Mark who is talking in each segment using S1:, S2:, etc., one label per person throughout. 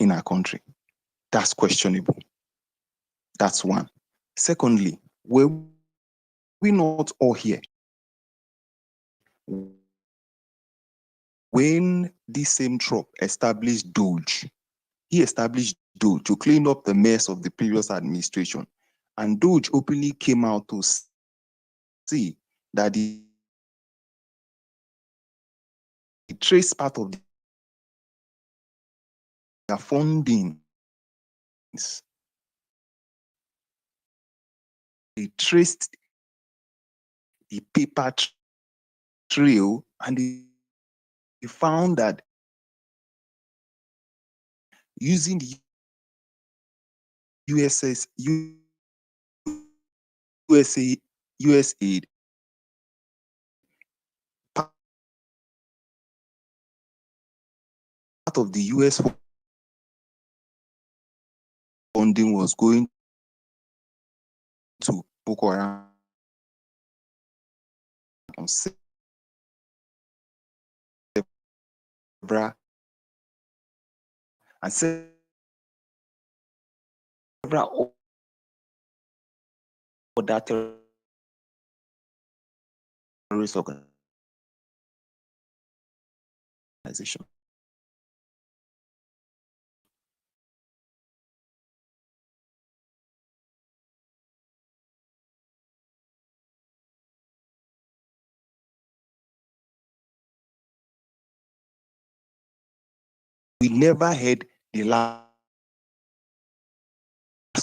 S1: in our country. That's questionable. That's one. Secondly, were we not all here when this same Trump established Doge? He established Doge to clean up the mess of the previous administration. And Doge openly came out to see that the trace part of their funding, they traced the paper trail and they found that using the USAID, part of the US funding was going to Boko Haram on several and several other terrorist organizations. We never heard the last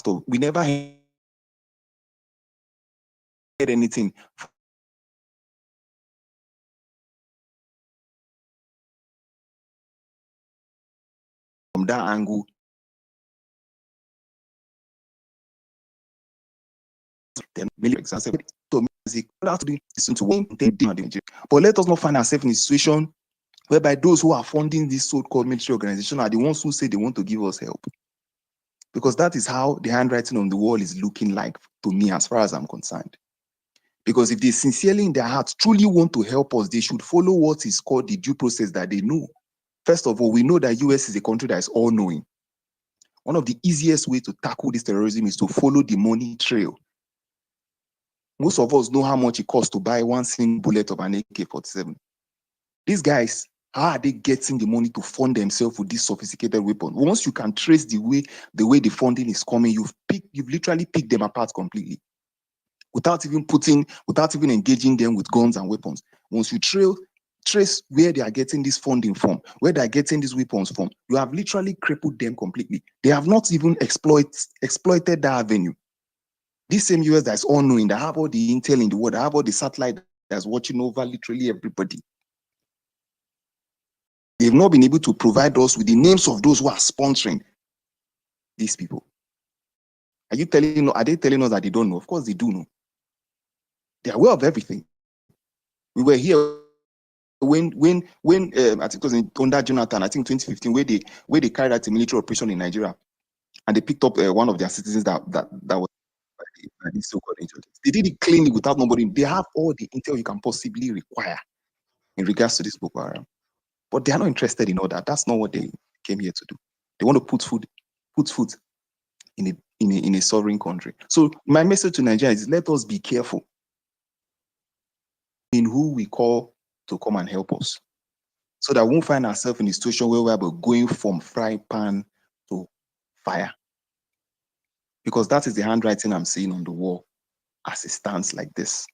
S1: of, we never heard anything from that angle. Then but let us not find ourselves in a situation whereby those who are funding this so-called military organization are the ones who say they want to give us help. Because that is how the handwriting on the wall is looking like to me, as far as I'm concerned. Because if they sincerely in their hearts truly want to help us, they should follow what is called the due process that they know. First of all, we know that US is a country that is all-knowing. One of the easiest ways to tackle this terrorism is to follow the money trail. Most of us know how much it costs to buy one single bullet of an AK-47. These guys, how are they getting the money to fund themselves with this sophisticated weapon? Once you can trace the way the funding is coming, you've literally picked them apart completely. Without even engaging them with guns and weapons. Once you trace where they are getting this funding from, where they are getting these weapons from, you have literally crippled them completely. They have not even exploited that avenue. This same US that's all knowing, that have all the intel in the world, that have all the satellite that's watching over literally everybody. They've not been able to provide us with the names of those who are sponsoring these people. Are they telling us that they don't know? Of course they do know. They are aware of everything. We were here when I think it was under Jonathan, I think 2015, where they carried out a military operation in Nigeria, and they picked up one of their citizens that was by these so-called intelligence. They did it cleanly without nobody. They have all the intel you can possibly require in regards to this Boko Haram, but they are not interested in all that. That's not what they came here to do. They want to put food in a sovereign country. So my message to Nigeria is: let us be careful in who we call to come and help us, so that we won't find ourselves in a situation where we're going from frying pan to fire. Because that is the handwriting I'm seeing on the wall as it stands like this.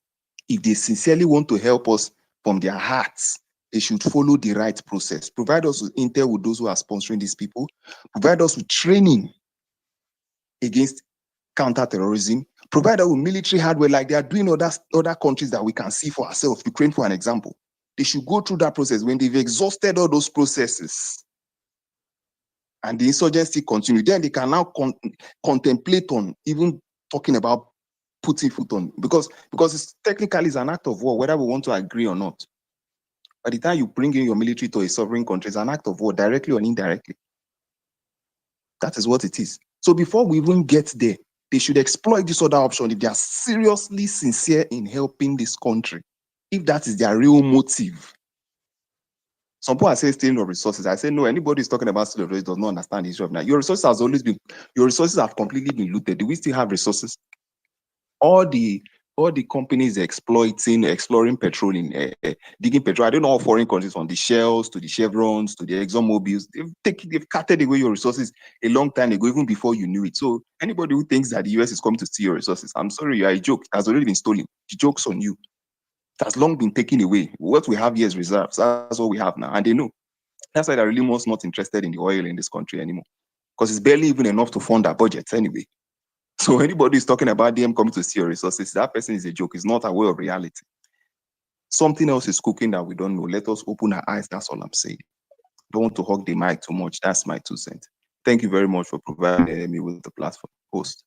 S1: If they sincerely want to help us from their hearts, they should follow the right process. Provide us with intel with those who are sponsoring these people. Provide us with training against counter-terrorism. Provide us with military hardware like they are doing other countries that we can see for ourselves. Ukraine, for an example. They should go through that process. When they've exhausted all those processes and the insurgency continue, then they can now contemplate on even talking about putting foot on, because it's technically is an act of war, whether we want to agree or not. By the time you bring in your military to a sovereign country, it's an act of war, directly or indirectly. That is what it is. So before we even get there, they should exploit this other option if they are seriously sincere in helping this country. If that is their real motive, Some people are saying stealing of resources. I say no. Anybody who's talking about stealing of resources does not understand the issue of now. Your resources have completely been looted. Do we still have resources? All the companies exploring petrol digging petrol. I don't know how foreign countries, from the Shells to the Chevrons to the Exxon Mobils, they've carted away your resources a long time ago, even before you knew it. So anybody who thinks that the US is coming to steal your resources, I'm sorry, you are a joke. It has already been stolen. The joke's on you. It has long been taken away. What we have here is reserves. That's what we have now, and they know. That's why they're really most not interested in the oil in this country anymore, because it's barely even enough to fund our budgets anyway. So anybody who's talking about them coming to see your resources, that person is a joke. It's not aware of reality. Something else is cooking that we don't know. Let us open our eyes. That's all I'm saying. Don't want to hog the mic too much. That's my 2 cents. Thank you very much for providing me with the platform. Host.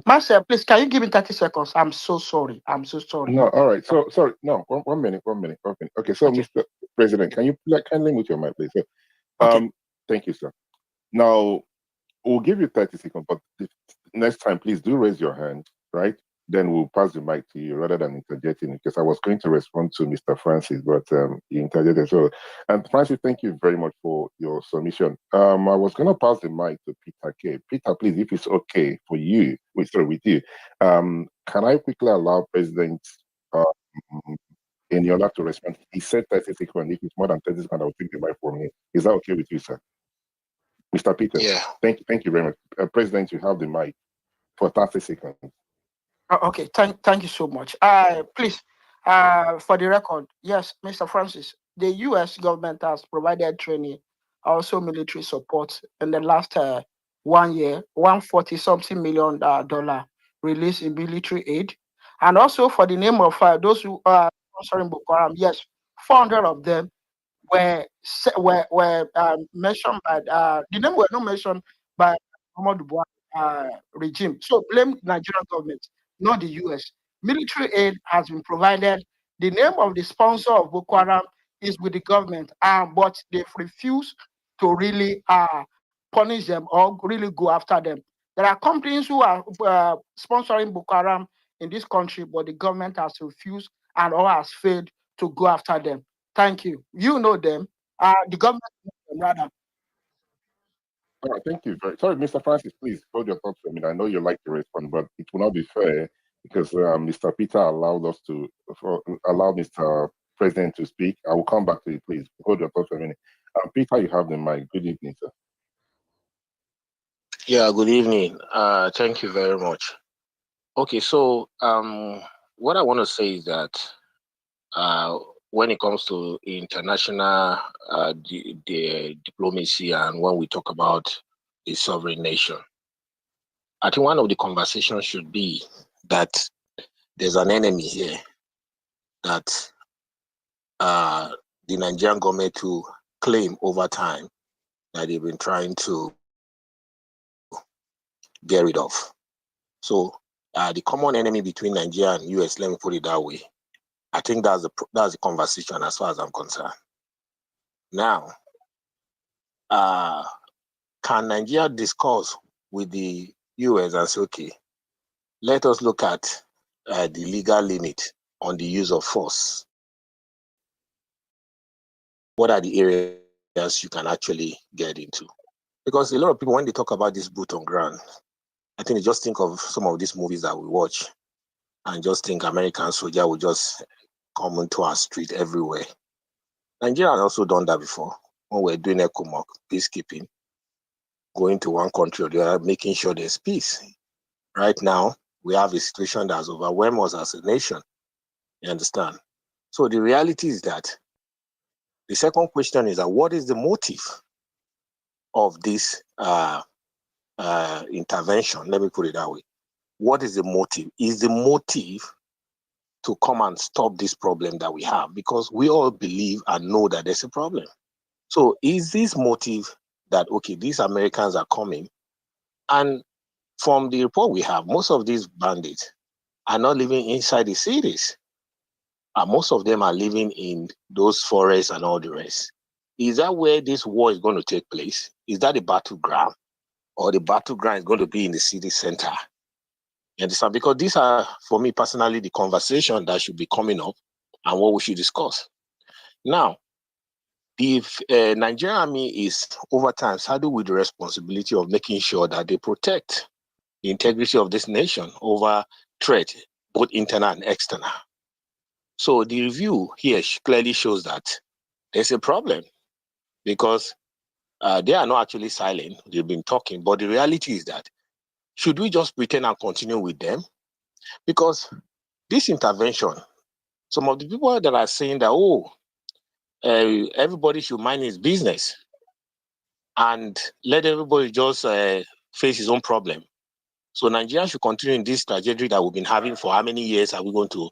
S2: Marcel, please, can you give me 30 seconds? I'm so sorry.
S3: No, all right. So, sorry. No, one minute. Okay, so,
S2: Okay.
S3: Mr. President, can you kindly mute your mic, please? So,
S2: Okay.
S3: thank you, sir. Now, we'll give you 30 seconds, but next time, please do raise your hand, right? Then we'll pass the mic to you rather than interjecting, because I was going to respond to Mr. Francis, but he interjected. So, and Francis, thank you very much for your submission. I was going to pass the mic to Peter K. Peter, please, if it's okay for you, with you, can I quickly allow President Eniola to respond? He said 30 seconds. If it's more than 30 seconds, I will take the mic from him. Is that okay with you, sir? Mr. Peter,
S4: yeah.
S3: Thank you very much. President, you have the mic for 30 seconds.
S2: Okay, thank you so much. Please, for the record, yes, Mr. Francis, the U.S. government has provided training, also military support in the last 1 year, $140-something million release in military aid, and also for the name of those who are sponsoring Boko Haram. Yes, 400 of them were mentioned by the name were not mentioned by Muhammadu Buhari regime. So blame Nigerian government, not the US. Military aid has been provided. The name of the sponsor of Boko Haram is with the government, but they've refused to really punish them or really go after them. There are companies who are sponsoring Boko Haram in this country, but the government has refused and or has failed to go after them. Thank you. You know them. The government knows them, rather.
S3: All right, thank you. Sorry, Mr. Francis, please hold your thoughts for a minute. I know you like to respond, but it will not be fair because Mr. Peter allowed Mr. President to speak. I will come back to you, please. Hold your thoughts for a minute. Peter, you have the mic. Good evening, sir.
S4: Yeah, good evening. Thank you very much. Okay, so what I want to say is that when it comes to international the diplomacy and when we talk about a sovereign nation, I think one of the conversations should be that there's an enemy here that the Nigerian government to claim over time that they've been trying to get rid of. So the common enemy between Nigeria and US, let me put it that way, I think that's the conversation as far as I'm concerned. Now, can Nigeria discuss with the US and say, okay, let us look at the legal limit on the use of force? What are the areas you can actually get into? Because a lot of people, when they talk about this boot on ground, I think they just think of some of these movies that we watch and just think American soldier will just come into our street everywhere. Nigeria has also done that before when we're doing ECOMOG, peacekeeping, going to one country or the other, making sure there's peace. Right now, we have a situation that has overwhelmed us as a nation. You understand? So the reality is that the second question is that what is the motive of this intervention? Let me put it that way. What is the motive? Is the motive to come and stop this problem that we have? Because we all believe and know that there's a problem. So is this motive that, okay, these Americans are coming, and from the report we have, most of these bandits are not living inside the cities. Most of them are living in those forests and all the rest. Is that where this war is going to take place? Is that the battleground? Or the battleground is going to be in the city center? You understand? Because these are, for me personally, the conversation that should be coming up and what we should discuss. Now, the Nigerian army is over time saddled with the responsibility of making sure that they protect the integrity of this nation over threat, both internal and external. So the review here clearly shows that there's a problem because they are not actually silent. They've been talking, but the reality is that should we just pretend and continue with them? Because this intervention, some of the people that are saying that, everybody should mind his business and let everybody just face his own problem. So Nigeria should continue in this trajectory that we've been having for how many years are we going to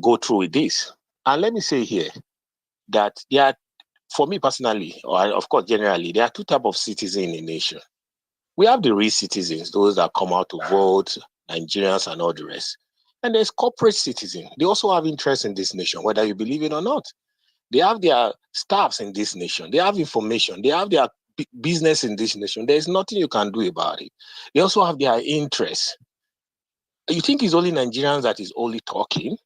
S4: go through with this? And let me say here that there are, for me personally, or of course generally, there are two types of citizens in a nation. We have the real citizens, those that come out to vote, Nigerians and all the rest. And there's corporate citizens. They also have interest in this nation, whether you believe it or not. They have their staffs in this nation. They have information. They have their business in this nation. There's nothing you can do about it. They also have their interests. You think it's only Nigerians that is only talking?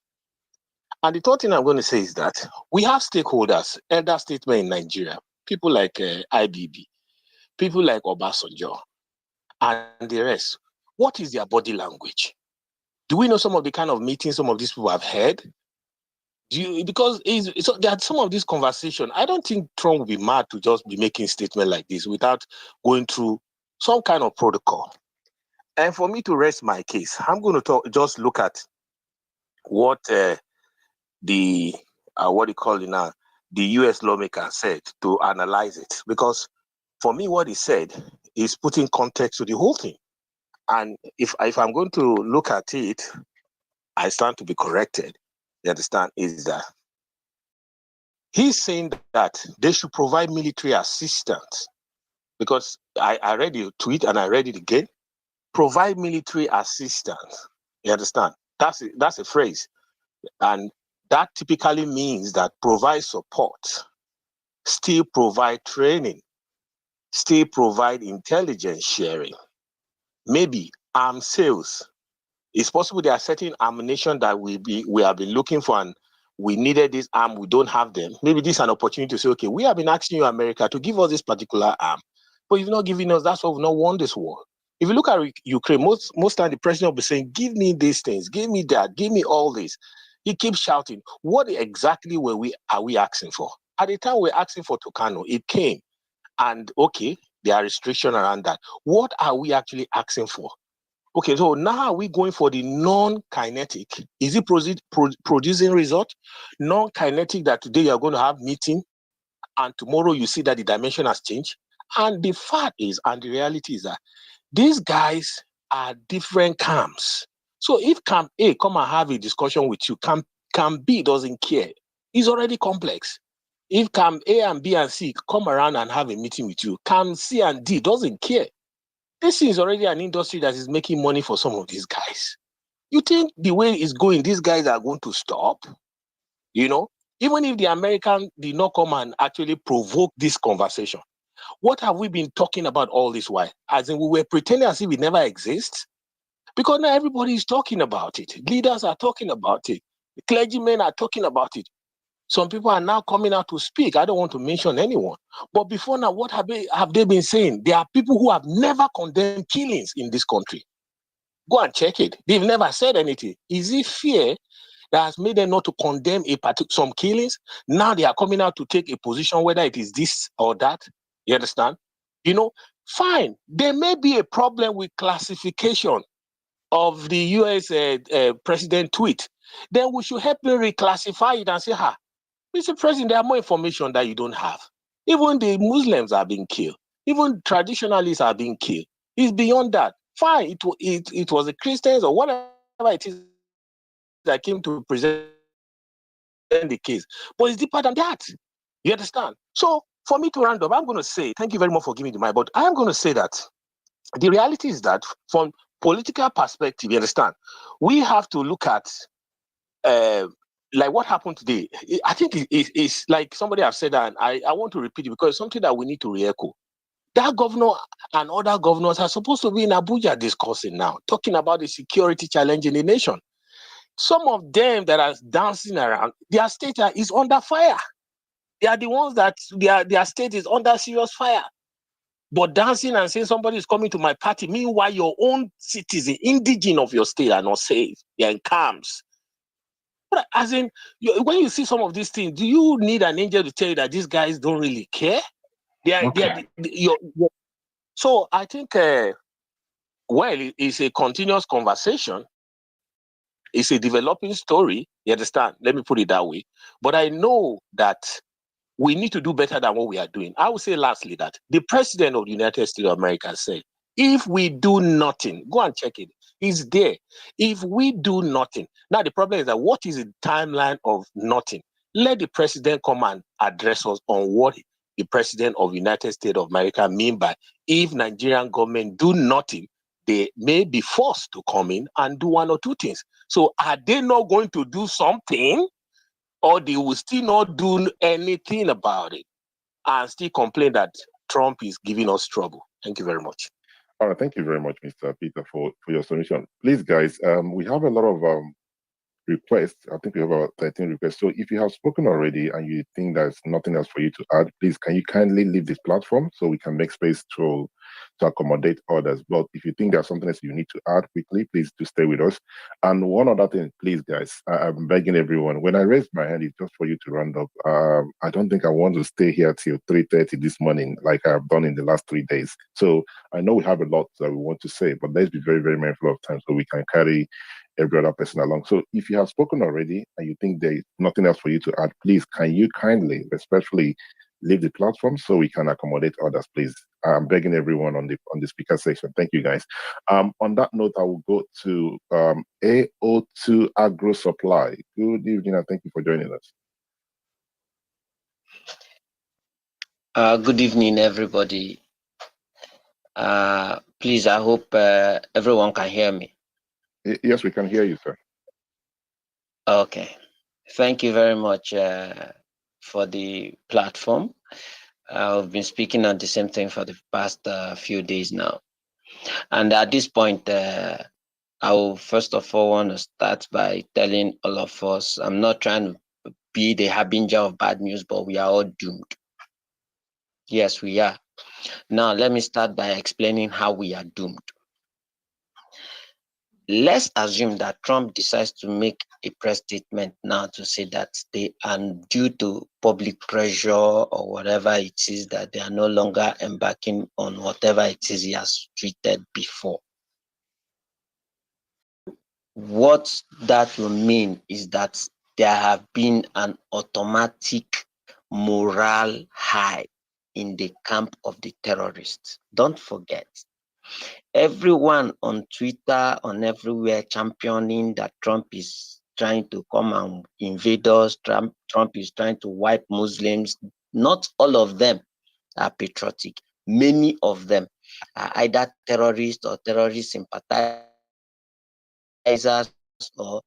S4: And the third thing I'm going to say is that we have stakeholders, elder statesmen in Nigeria, people like IBB, people like Obasanjo, and the rest. What is their body language? Do we know some of the kind of meetings some of these people have had? Because there are some of these conversations. I don't think Trump will be mad to just be making statements like this without going through some kind of protocol. And for me to rest my case, I'm going to just look at what the U.S. lawmaker said to analyze it. Because for me, what he said is putting context to the whole thing. And if I'm going to look at it, I stand to be corrected. You understand? Is that he's saying that they should provide military assistance, because I read your tweet and I read it again. Provide military assistance. You understand? That's a phrase, and that typically means that provide support, still provide training, still provide intelligence sharing, maybe arm sales. It's possible there are certain ammunition that we have been looking for and we needed this arm, we don't have them. Maybe this is an opportunity to say, okay, we have been asking you, America, to give us this particular arm, but you've not given us, that's why we've not won this war. If you look at Ukraine, most time the president will be saying, give me these things, give me that, give me all this. He keeps shouting. What exactly are we asking for? At the time we're asking for Tucano, it came. And okay, there are restrictions around that. What are we actually asking for? Okay, so now are we going for the non-kinetic? Is it producing result? Non-kinetic that today you're going to have meeting and tomorrow you see that the dimension has changed? And the fact is, and the reality is that these guys are different camps. So if Camp A come and have a discussion with you, Camp B doesn't care. It's already complex. If Camp A and B and C come around and have a meeting with you, Camp C and D doesn't care. This is already an industry that is making money for some of these guys. You think the way it's going, these guys are going to stop? You know, even if the American did not come and actually provoke this conversation, what have we been talking about all this while? As in, we were pretending as if it never exists? Because now everybody is talking about it. Leaders are talking about it. The clergymen are talking about it. Some people are now coming out to speak. I don't want to mention anyone. But before now, what have they been saying? There are people who have never condemned killings in this country. Go and check it. They've never said anything. Is it fear that has made them not to condemn some killings? Now they are coming out to take a position, whether it is this or that. You understand? You know, fine. There may be a problem with classification of the US president tweet. Then we should help him reclassify it and say, Mr. President, there are more information that you don't have. Even the Muslims are being killed. Even traditionalists are being killed. It's beyond that. Fine, it was the Christians or whatever it is that came to present the case. But it's deeper than that. You understand? So for me to round up, I'm going to say, thank you very much for giving me the mic, but I'm going to say that the reality is that from political perspective, you understand, we have to look at like what happened today. I think it's like somebody have said that, and I want to repeat it because it's something that we need to re-echo. That governor and other governors are supposed to be in Abuja discussing now, talking about the security challenge in the nation. Some of them that are dancing around, their state is under fire. They are the ones that their state is under serious fire. But dancing and saying somebody is coming to my party, meanwhile your own citizen, indigene of your state, are not safe. They're in camps. But as in, when you see some of these things, do you need an angel to tell you that these guys don't really care? So I think, it's a continuous conversation. It's a developing story. You understand? Let me put it that way. But I know that we need to do better than what we are doing. I would say lastly that the president of the United States of America said, if we do nothing, go and check it. It's there. If we do nothing. Now, the problem is that what is the timeline of nothing? Let the president come and address us on what the president of the United States of America mean by if Nigerian government do nothing, they may be forced to come in and do one or two things. So are they not going to do something, or they will still not do anything about it and still complain that Trump is giving us trouble? Thank you very much.
S3: All right, thank you very much, Mr. Peter, for your submission. Please, guys, we have a lot of requests. I think we have about 13 requests. So if you have spoken already and you think there's nothing else for you to add, please, can you kindly leave this platform so we can make space to accommodate others? But if you think there's something else you need to add quickly, please do stay with us. And one other thing, please, guys, I'm begging everyone, when I raised my hand, it's just for you to round up. I don't think I want to stay here till 3:30 this morning like I've done in the last 3 days. So I know we have a lot that we want to say, but let's be very, very mindful of time so we can carry every other person along. So if you have spoken already and you think there's nothing else for you to add, please, can you kindly, respectfully, leave the platform so we can accommodate others, please? I'm begging everyone on the speaker section. Thank you, guys. On that note, I will go to AO2 Agro Supply. Good evening, and thank you for joining us.
S5: Good evening, everybody. Please, I hope everyone can hear me.
S3: Yes, we can hear you, sir.
S5: Okay. Thank you very much for the platform. I've been speaking on the same thing for the past few days now. And at this point, I will first of all want to start by telling all of us, I'm not trying to be the harbinger of bad news, but we are all doomed. Yes, we are. Now, let me start by explaining how we are doomed. Let's assume that Trump decides to make a press statement now to say that they are, due to public pressure or whatever it is, that they are no longer embarking on whatever it is he has tweeted before. What that will mean is that there have been an automatic morale high in the camp of the terrorists. Don't forget, everyone on Twitter, on everywhere, championing that Trump is trying to come and invade us. Trump is trying to wipe Muslims. Not all of them are patriotic. Many of them are either terrorists or terrorist sympathizers or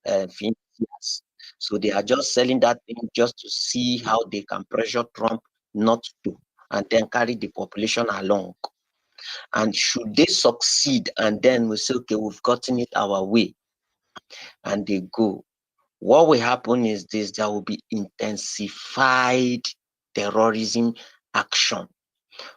S5: financiers. So they are just selling that thing just to see how they can pressure Trump not to, and then carry the population along. And should they succeed, and then we say, okay, we've gotten it our way, and they go, what will happen is this: there will be intensified terrorism action.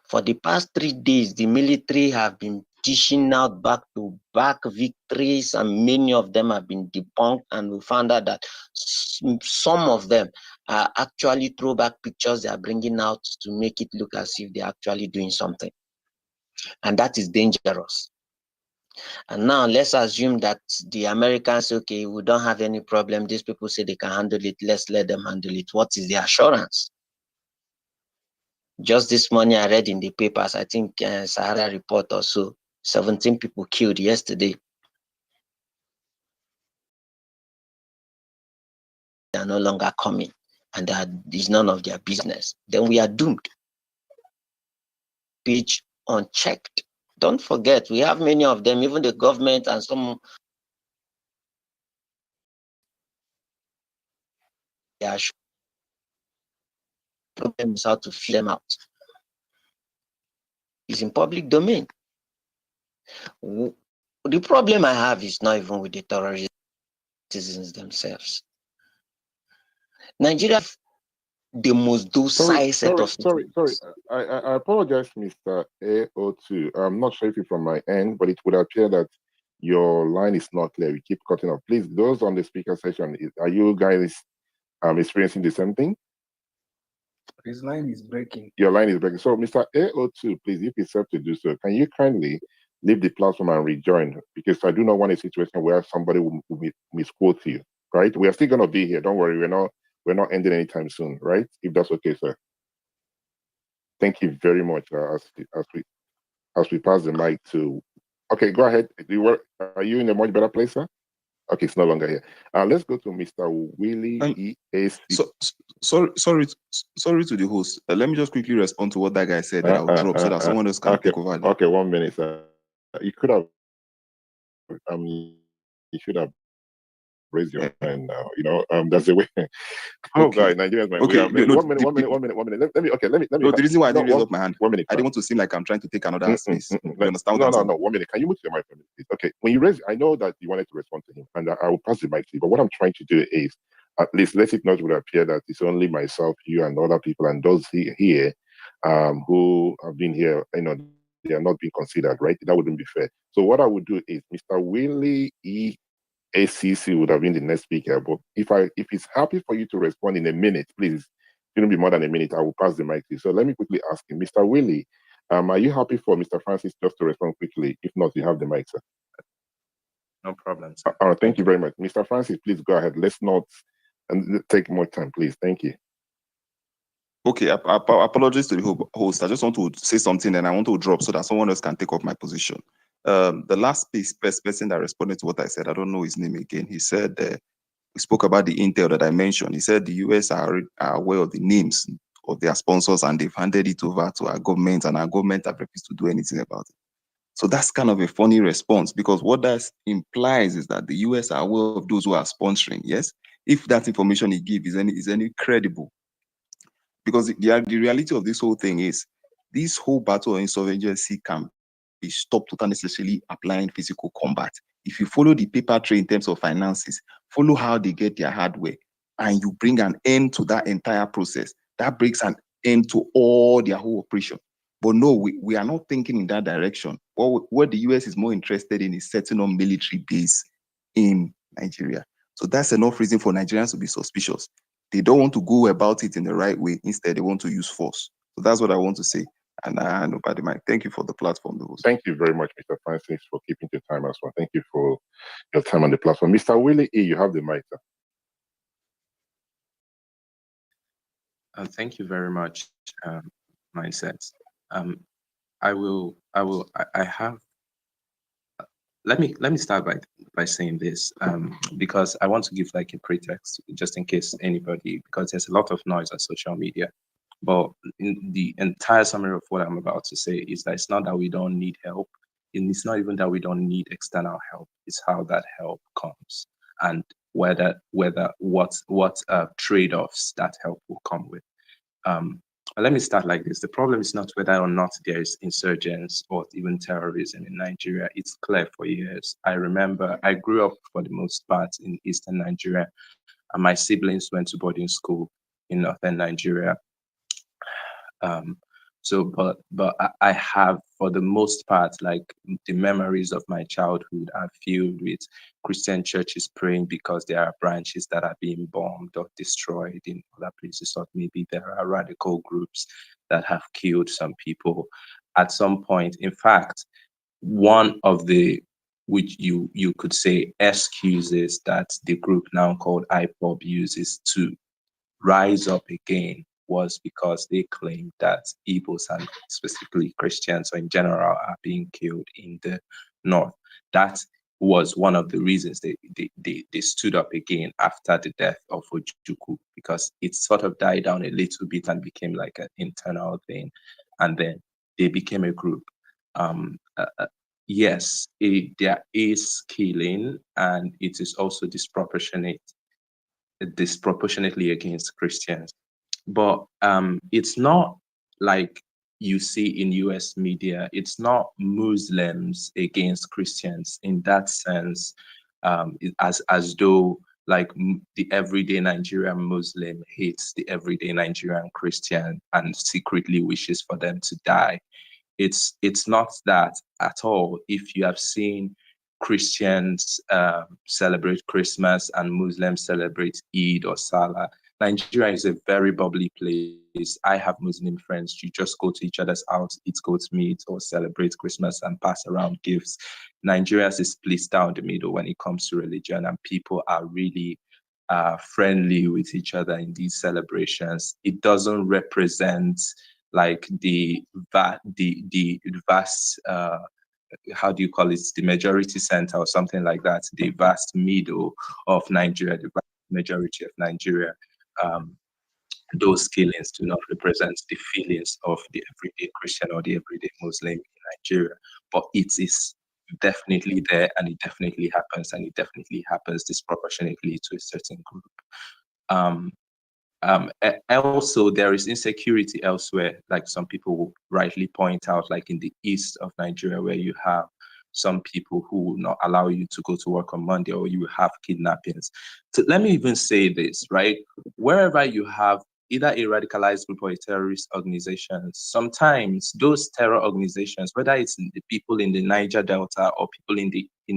S5: For the past 3 days, the military have been dishing out back-to-back victories, and many of them have been debunked, and we found out that some of them are actually throwback pictures they are bringing out to make it look as if they're actually doing something. And that is dangerous. And now let's assume that the Americans say, okay, we don't have any problem. These people say they can handle it. Let's let them handle it. What is the assurance? Just this morning, I read in the papers, I think Sahara report also, 17 people killed yesterday. They are no longer coming, and that is none of their business. Then we are doomed. Page unchecked. Don't forget, we have many of them, even the government and some. They are problem is how to fill them out. It's in public domain. The problem I have is not even with the terrorist citizens themselves. Nigeria the most docile set of
S3: Sorry.
S5: citizens.
S3: I apologize, Mr. AO2. I'm not sure if it's from my end, but it would appear that your line is not clear. We keep cutting off. Please, those on the speaker section, are you guys experiencing the same thing?
S6: His line is breaking.
S3: Your line is breaking. So, Mr. AO2, please, if it's safe to do so, can you kindly leave the platform and rejoin? Because I do not want a situation where somebody will misquote you, right? We are still going to be here. Don't worry. We're not ending anytime soon, right? If that's okay, sir. Thank you very much. As we pass the mic to, okay, go ahead. Are you in a much better place, sir? Okay, it's no longer here. Let's go to Mr. Willie E.A.C.
S1: Sorry to the host. Let me just quickly respond to what that guy said that I'll drop so that someone else can take over.
S3: Okay, 1 minute, sir. You could have, you should have raised your hand now. That's the way. Oh,
S1: Okay.
S3: God, Nigerians, man.
S1: Okay.
S3: One minute. Let me.
S1: No, the reason why I didn't raise up my hand,
S3: 1 minute.
S1: I didn't want to seem like I'm trying to take another space. You understand what I'm saying?
S3: No. 1 minute. Can you move your mic for me, please? Okay. When you raise, I know that you wanted to respond to him, and I will pass the mic to you. But what I'm trying to do is, at least let it not would appear that it's only myself, you, and other people, and those here, who have been here. They are not being considered, right? That wouldn't be fair. So what I would do is, Mr. Willie E.A.C.C. would have been the next speaker. But if it's happy for you to respond in a minute, please. It shouldn't be more than a minute. I will pass the mic to you. So let me quickly ask him, Mr. Willie, are you happy for Mr. Francis just to respond quickly? If not, you have the mic, sir.
S7: No problem.
S3: Thank you very much. Mr. Francis, please go ahead. Let's not take more time, please. Thank you.
S1: Okay, I apologize to the host. I just want to say something and I want to drop so that someone else can take up my position. The last person that responded to what I said, I don't know his name again. He said, we spoke about the intel that I mentioned. He said the US are aware of the names of their sponsors and they've handed it over to our government and our government have refused to do anything about it. So that's kind of a funny response because what that implies is that the US are aware of those who are sponsoring, yes? If that information he gives is any credible. Because the reality of this whole thing is this whole battle of insurgency can be stopped without necessarily applying physical combat. If you follow the paper trail in terms of finances, follow how they get their hardware, and you bring an end to that entire process, that brings an end to all their whole operation. But no, we are not thinking in that direction. What the US is more interested in is setting up military base in Nigeria. So that's enough reason for Nigerians to be suspicious. They don't want to go about it in the right way. Instead, they want to use force. So that's what I want to say. And I hand over the mic. Thank you for the platform, the host.
S3: Thank you very much, Mr. Francis, for keeping the time as well. Thank you for your time on the platform. Mr. Willie E., you have the mic, sir.
S7: Thank you very much, Mindsets. Let me start by saying this, because I want to give like a pretext just in case anybody, because there's a lot of noise on social media. But in the entire summary of what I'm about to say is that it's not that we don't need help, and it's not even that we don't need external help. It's how that help comes and what trade-offs that help will come with. Let me start like this. The problem is not whether or not there is insurgents or even terrorism in Nigeria. It's clear for years. I remember I grew up for the most part in eastern Nigeria, and my siblings went to boarding school in northern Nigeria. But I have, for the most part, like the memories of my childhood are filled with Christian churches praying because there are branches that are being bombed or destroyed in other places, or maybe there are radical groups that have killed some people at some point. In fact, one of the, which you could say, excuses that the group now called IPOB uses to rise up again was because they claimed that Igbos and specifically Christians or in general are being killed in the north. That was one of the reasons they stood up again after the death of Ojukwu, because it sort of died down a little bit and became like an internal thing. And then they became a group. Yes, there is killing, and it is also disproportionately against Christians. But it's not like you see in US media. It's not Muslims against Christians in that sense, as though like the everyday Nigerian Muslim hates the everyday Nigerian Christian and secretly wishes for them to die. It's not that at all. If you have seen Christians celebrate Christmas and Muslims celebrate Eid or Salah, Nigeria is a very bubbly place. I have Muslim friends. You just go to each other's house, eat goat meat, or celebrate Christmas and pass around gifts. Nigeria is split down the middle when it comes to religion, and people are really friendly with each other in these celebrations. It doesn't represent like the vast how do you call it, the majority center or something like that, the vast middle of Nigeria, the vast majority of Nigeria. Um, those killings do not represent the feelings of the everyday Christian or the everyday Muslim in Nigeria, but it is definitely there, and it definitely happens, and it definitely happens disproportionately to a certain group. Um, Also, there is insecurity elsewhere, like some people will rightly point out, like in the east of Nigeria, where you have some people who will not allow you to go to work on Monday, or you have kidnappings. So let me even say this, right? Wherever you have either a radicalized group or a terrorist organization, sometimes those terror organizations, whether it's the people in the Niger Delta or people in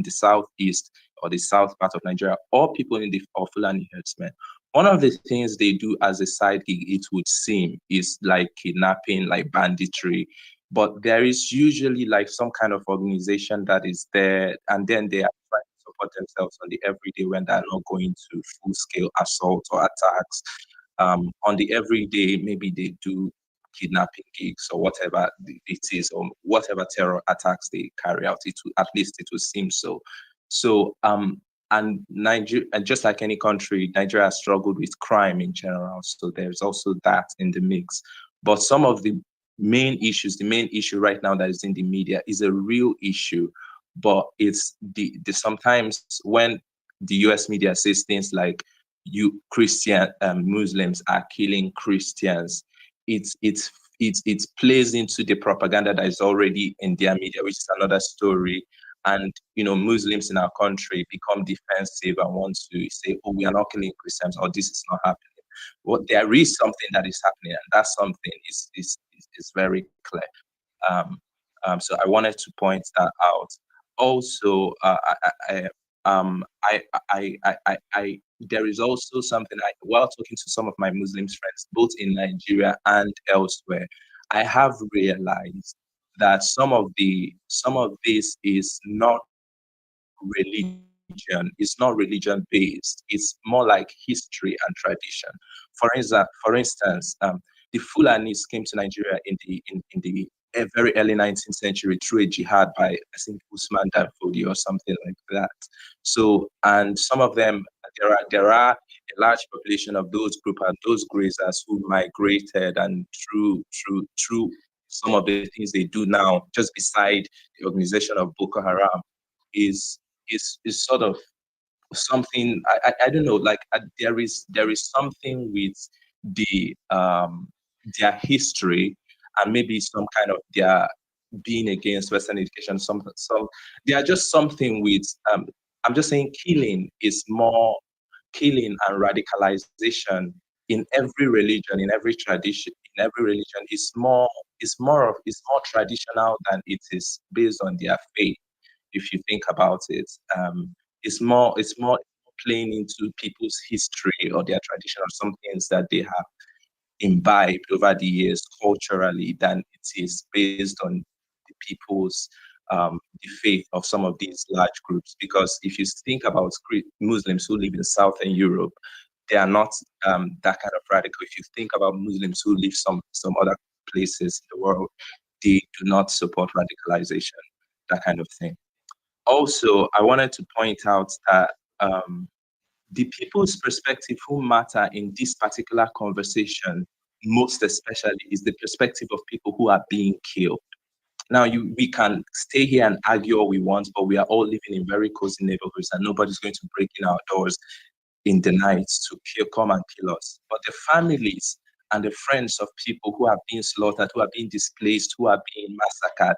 S7: the southeast or the south part of Nigeria, or people in the or Fulani herdsmen, one of the things they do as a side gig, it would seem, is like kidnapping, like banditry. But there is usually like some kind of organization that is there, and then they are trying to support themselves on the everyday when they're not going to full scale assault or attacks. On the everyday, maybe they do kidnapping gigs or whatever it is, or whatever terror attacks they carry out. At least it will seem so. So and Nigeria, and just like any country, Nigeria has struggled with crime in general. So there's also that in the mix. But some of the the main issue right now that is in the media is a real issue. But it's the sometimes when the US media says things like you Christian Muslims are killing Christians, it plays into the propaganda that is already in their media, which is another story. And Muslims in our country become defensive and want to say, oh, we are not killing Christians, or this is not happening. Well, there is something that is happening, and that something is very clear. um, so I wanted to point that out. Also, there is also something, while talking to some of my Muslim friends, both in Nigeria and elsewhere, I have realized that some of this is not it's not religion based. It's more like history and tradition. For instance, the Fulanis came to Nigeria in the very early 19th century through a jihad by, I think, Usman Dan Fodio or something like that. So, and some of them, there are a large population of those group and those grazers who migrated, and through some of the things they do now, just beside the organization of Boko Haram, is is sort of something. I don't know, like there is something with their history, and maybe some kind of their being against Western education. Some they are just something with I'm just saying killing and radicalization in every religion, in every tradition, in every religion is more traditional than it is based on their faith. If you think about it, it's more playing into people's history or their tradition, or some things that they have imbibed over the years culturally, than it is based on the people's the faith of some of these large groups. Because if you think about Muslims who live in Southern Europe, they are not that kind of radical. If you think about Muslims who live some other places in the world, they do not support radicalization, that kind of thing. Also, I wanted to point out that the people's perspective who matter in this particular conversation, most especially, is the perspective of people who are being killed. Now, we can stay here and argue all we want, but we are all living in very cozy neighborhoods, and nobody's going to break in our doors in the night to come and kill us. But the families and the friends of people who are being slaughtered, who are being displaced, who are being massacred,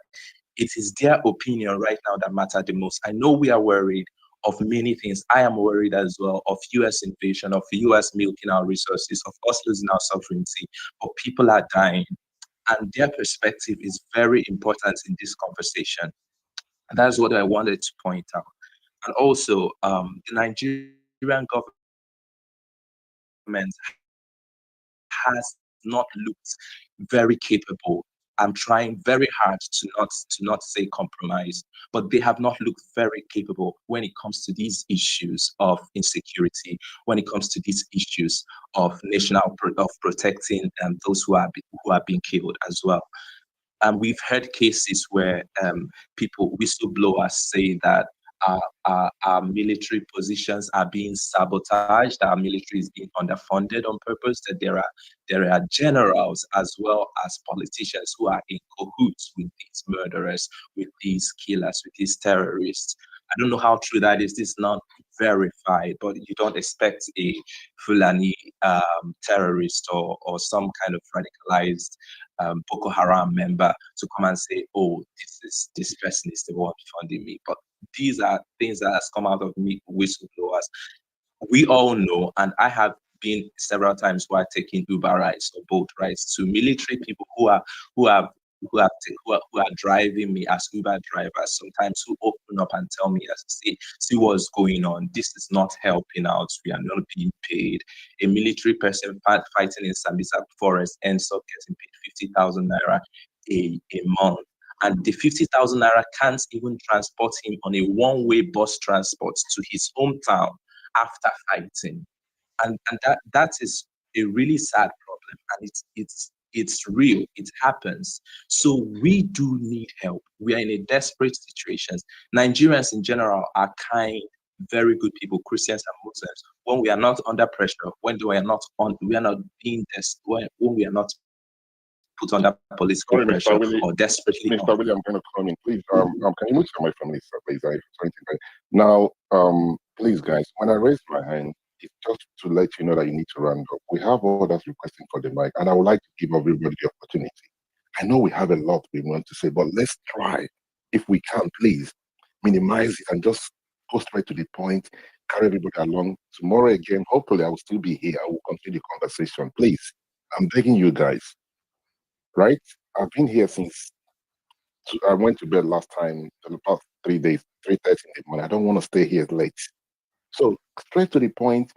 S7: it is their opinion right now that matter the most. I know we are worried. of many things. I am worried as well of US invasion, of US milking our resources, of us losing our sovereignty, but people are dying. And their perspective is very important in this conversation. And that's what I wanted to point out. And also, the Nigerian government has not looked very capable. I'm trying very hard to not say compromise, but they have not looked very capable when it comes to these issues of insecurity, when it comes to these issues of of protecting those who are being killed as well. We've heard cases where people, whistleblowers, say that our military positions are being sabotaged, our military is being underfunded on purpose, that there are generals as well as politicians who are in cahoots with these murderers, with these killers, with these terrorists. I don't know how true that is. This is not verified, but you don't expect a Fulani terrorist or some kind of radicalized Boko Haram member to come and say, "Oh, this person is the one funding me." But these are things that has come out of me whistleblowers. We all know, and I have been several times while taking Uber rides or boat rides to military people who have who are driving me as Uber drivers. Sometimes who open up and tell me, as I say, see what's going on. This is not helping out. We are not being paid. A military person fighting in Sambisa forest ends up getting paid 50,000 naira a month. And the 50,000 naira can't even transport him on a one-way bus transport to his hometown after fighting. And that is a really sad problem, and it's real. It happens. So we do need help. We are in a desperate situation. Nigerians in general are kind, very good people, Christians and Muslims. When we are not under pressure, when we are not being when we are not put under political
S3: Sorry,
S7: pressure
S3: Mr. Willie.
S7: or desperately.
S3: Mr. Willie, I'm going to come in, please. Can you move to my family, sir, please? Now, please, guys, when I raise my hand, it's just to let you know that you need to round up. We have others requesting for the mic, and I would like to give everybody the opportunity. I know we have a lot we want to say, but let's try, if we can, please, minimize it and just go straight to the point, carry everybody along. Tomorrow again, hopefully, I will still be here. I will continue the conversation. Please, I'm begging you guys, right? I've been here since I went to bed last time, for the past 3 days, 3:30 in the morning. I don't want to stay here late. So straight to the point,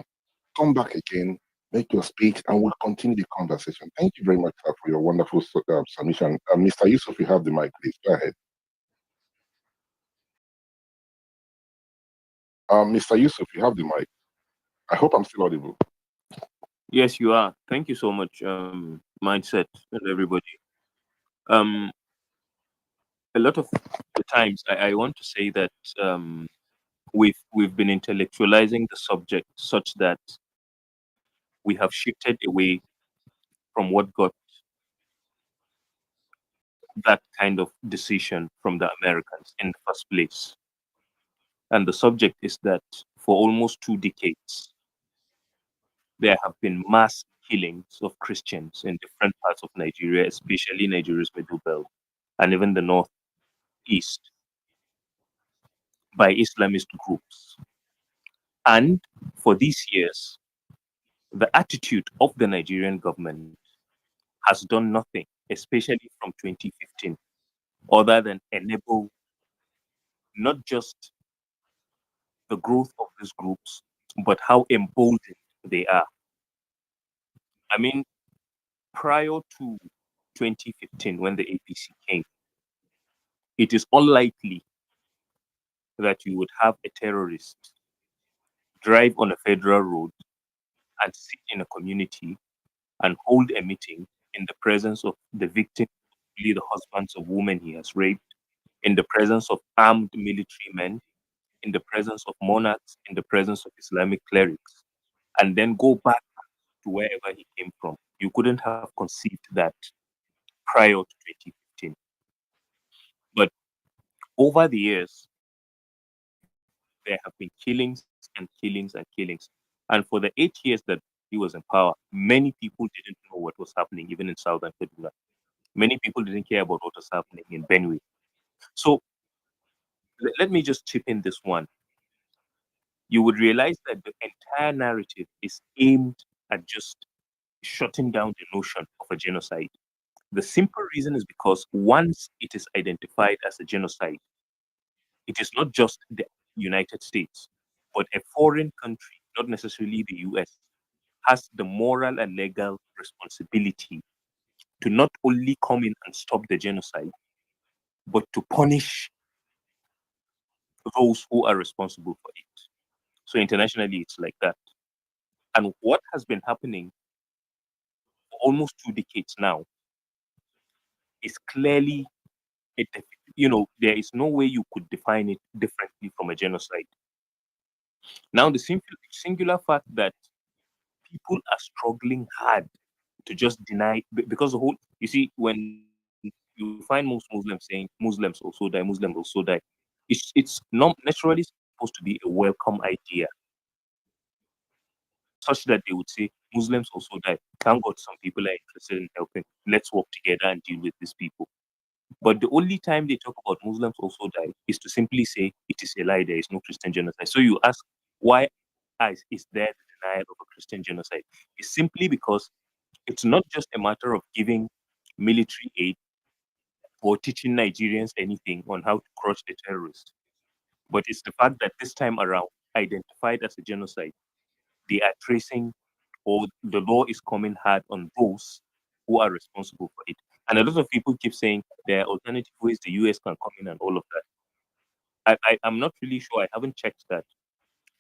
S3: come back again, make your speech, and we'll continue the conversation. Thank you very much, sir, for your wonderful submission. Mr. Yusuf, you have the mic, please. Go ahead. Mr. Yusuf, you have the mic. I hope I'm still audible.
S8: Yes, you are. Thank you so much, Mindset and everybody. Um, a lot of the times, I want to say that we've been intellectualizing the subject such that we have shifted away from what got that kind of decision from the Americans in the first place. And the subject is that for almost 2 decades, there have been mass killings of Christians in different parts of Nigeria, especially Nigeria's middle belt and even the northeast, by Islamist groups. And for these years, the attitude of the Nigerian government has done nothing, especially from 2015, other than enable not just the growth of these groups, but how emboldened they are. I mean, prior to 2015, when the APC came, it is unlikely that you would have a terrorist drive on a federal road and sit in a community and hold a meeting in the presence of the victim, the husbands of women he has raped, in the presence of armed military men, in the presence of monarchs, in the presence of Islamic clerics, and then go back to wherever he came from. You couldn't have conceived that prior to 2015. But over the years, there have been killings and killings and killings. And for the 8 years that he was in power, many people didn't know what was happening, even in Southern Kaduna. Many people didn't care about what was happening in Benue. So let me just chip in this one. you would realize that the entire narrative is aimed at just shutting down the notion of a genocide. The simple reason is because once it is identified as a genocide, it is not just the United States, but a foreign country, not necessarily the US, has the moral and legal responsibility to not only come in and stop the genocide, but to punish those who are responsible for it. So internationally, it's like that. And what has been happening for almost 2 decades now is clearly there is no way you could define it differently from a genocide. Now, the singular fact that people are struggling hard to just deny, because the whole, you see, when you find most Muslims saying Muslims also die, Muslims also die, it's not naturally supposed to be a welcome idea, such that they would say Muslims also die. Thank God some people are interested in helping. Let's work together and deal with these people. But the only time they talk about Muslims also die is to simply say it is a lie, there is no Christian genocide. So you ask, why is there the denial of a Christian genocide? It's simply because it's not just a matter of giving military aid or teaching Nigerians anything on how to crush the terrorists, but it's the fact that this time around, identified as a genocide, they are tracing, or the law is coming hard on those who are responsible for it. And a lot of people keep saying there are alternative ways the US can come in and all of that. I'm not really sure. I haven't checked that.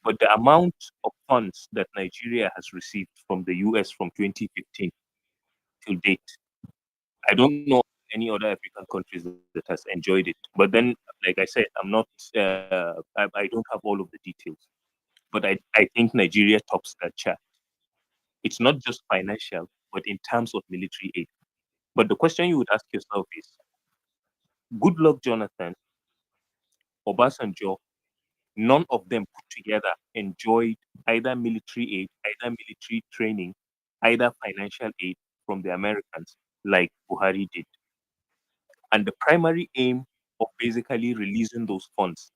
S8: But the amount of funds that Nigeria has received from the US from 2015 till date, I don't know any other African countries that has enjoyed it. But then, like I said, I don't have all of the details. But I think Nigeria tops that chart. It's not just financial, but in terms of military aid. But the question you would ask yourself is, good luck, Jonathan, Obasanjo, none of them put together enjoyed either military aid, either military training, either financial aid from the Americans like Buhari did. And the primary aim of basically releasing those funds,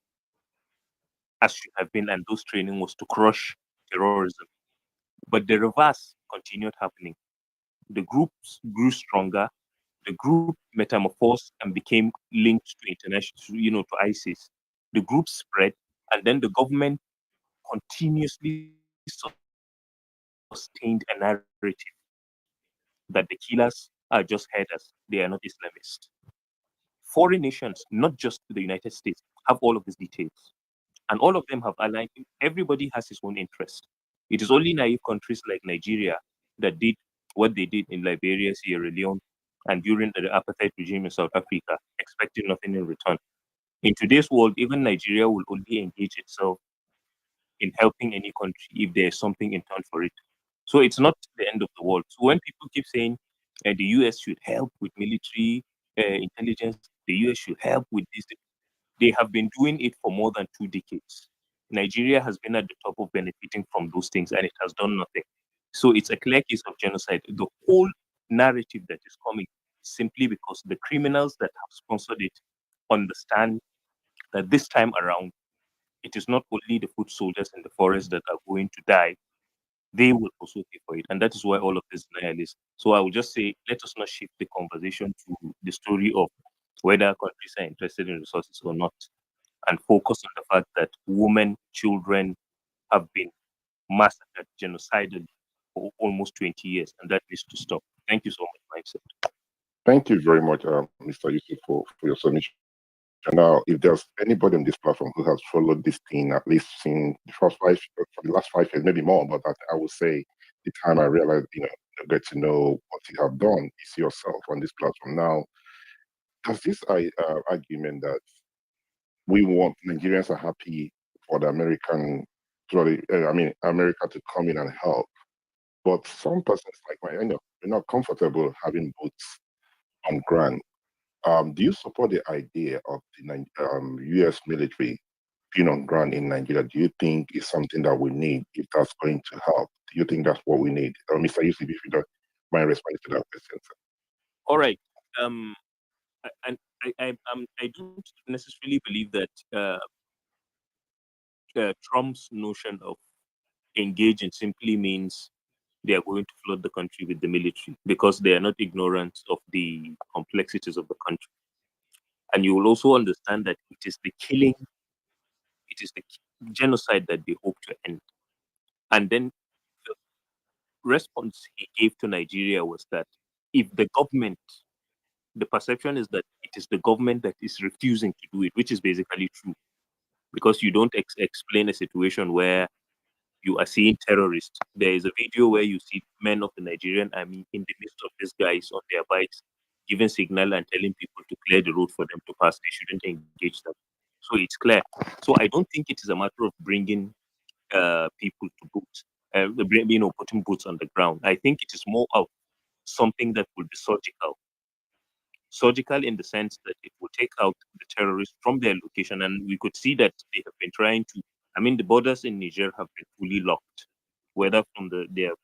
S8: as should have been, and those training, was to crush terrorism. But the reverse continued happening. The groups grew stronger. The group metamorphosed and became linked to international, to ISIS. The group spread, and then the government continuously sustained a narrative that the killers are just herders, they are not Islamists. Foreign nations, not just the United States, have all of these details. And all of them have aligned. Everybody has his own interest. It is only naive countries like Nigeria that did what they did in Liberia, Sierra Leone, and during the apartheid regime in South Africa, expecting nothing in return. In today's world, even Nigeria will only engage itself in helping any country if there is something in turn for it. So it's not the end of the world. So when people keep saying the US should help with military intelligence, the US should help with this, they have been doing it for more than 2 decades. Nigeria has been at the top of benefiting from those things, and it has done nothing. So it's a clear case of genocide. The whole narrative that is coming is simply because the criminals that have sponsored it understand that this time around, it is not only the foot soldiers in the forest that are going to die, they will also pay for it. And that is why all of this denial is. So I will just say, let us not shift the conversation to the story of whether countries are interested in resources or not, and focus on the fact that women, children have been massacred genocidally for almost 20 years, and that needs to stop. Thank you so much, Mindset.
S3: Thank you very much, Mr. Yusuf, for your submission. Now, if there's anybody on this platform who has followed this thing at least in the first for the last 5 years, maybe more, but I would say the time I realized, get to know what you have done is yourself on this platform. Now, does this argument that we want Nigerians are happy for the America to come in and help, but some persons like they're not comfortable having boots on ground. Do you support the idea of the U.S. military being on ground in Nigeria? Do you think it's something that we need if that's going to help? Do you think that's what we need? Mr. Yusuf, if you don't mind responding to that question.
S8: All right. And I don't necessarily believe that Trump's notion of engaging simply means they are going to flood the country with the military because they are not ignorant of the complexities of the country. And you will also understand that it is the killing, it is the genocide that they hope to end. And then the response he gave to Nigeria was that if the government, the perception is that it is the government that is refusing to do it, which is basically true because you don't explain a situation where you are seeing terrorists. There is a video where you see men of the Nigerian army in the midst of these guys on their bikes, giving signal and telling people to clear the road for them to pass. They shouldn't engage them. So it's clear. So I don't think it is a matter of bringing people to boots, putting boots on the ground. I think it is more of something that will be surgical. Surgical in the sense that it will take out the terrorists from their location. And we could see that they have been trying to, I mean, the borders in Niger have been fully locked, whether from their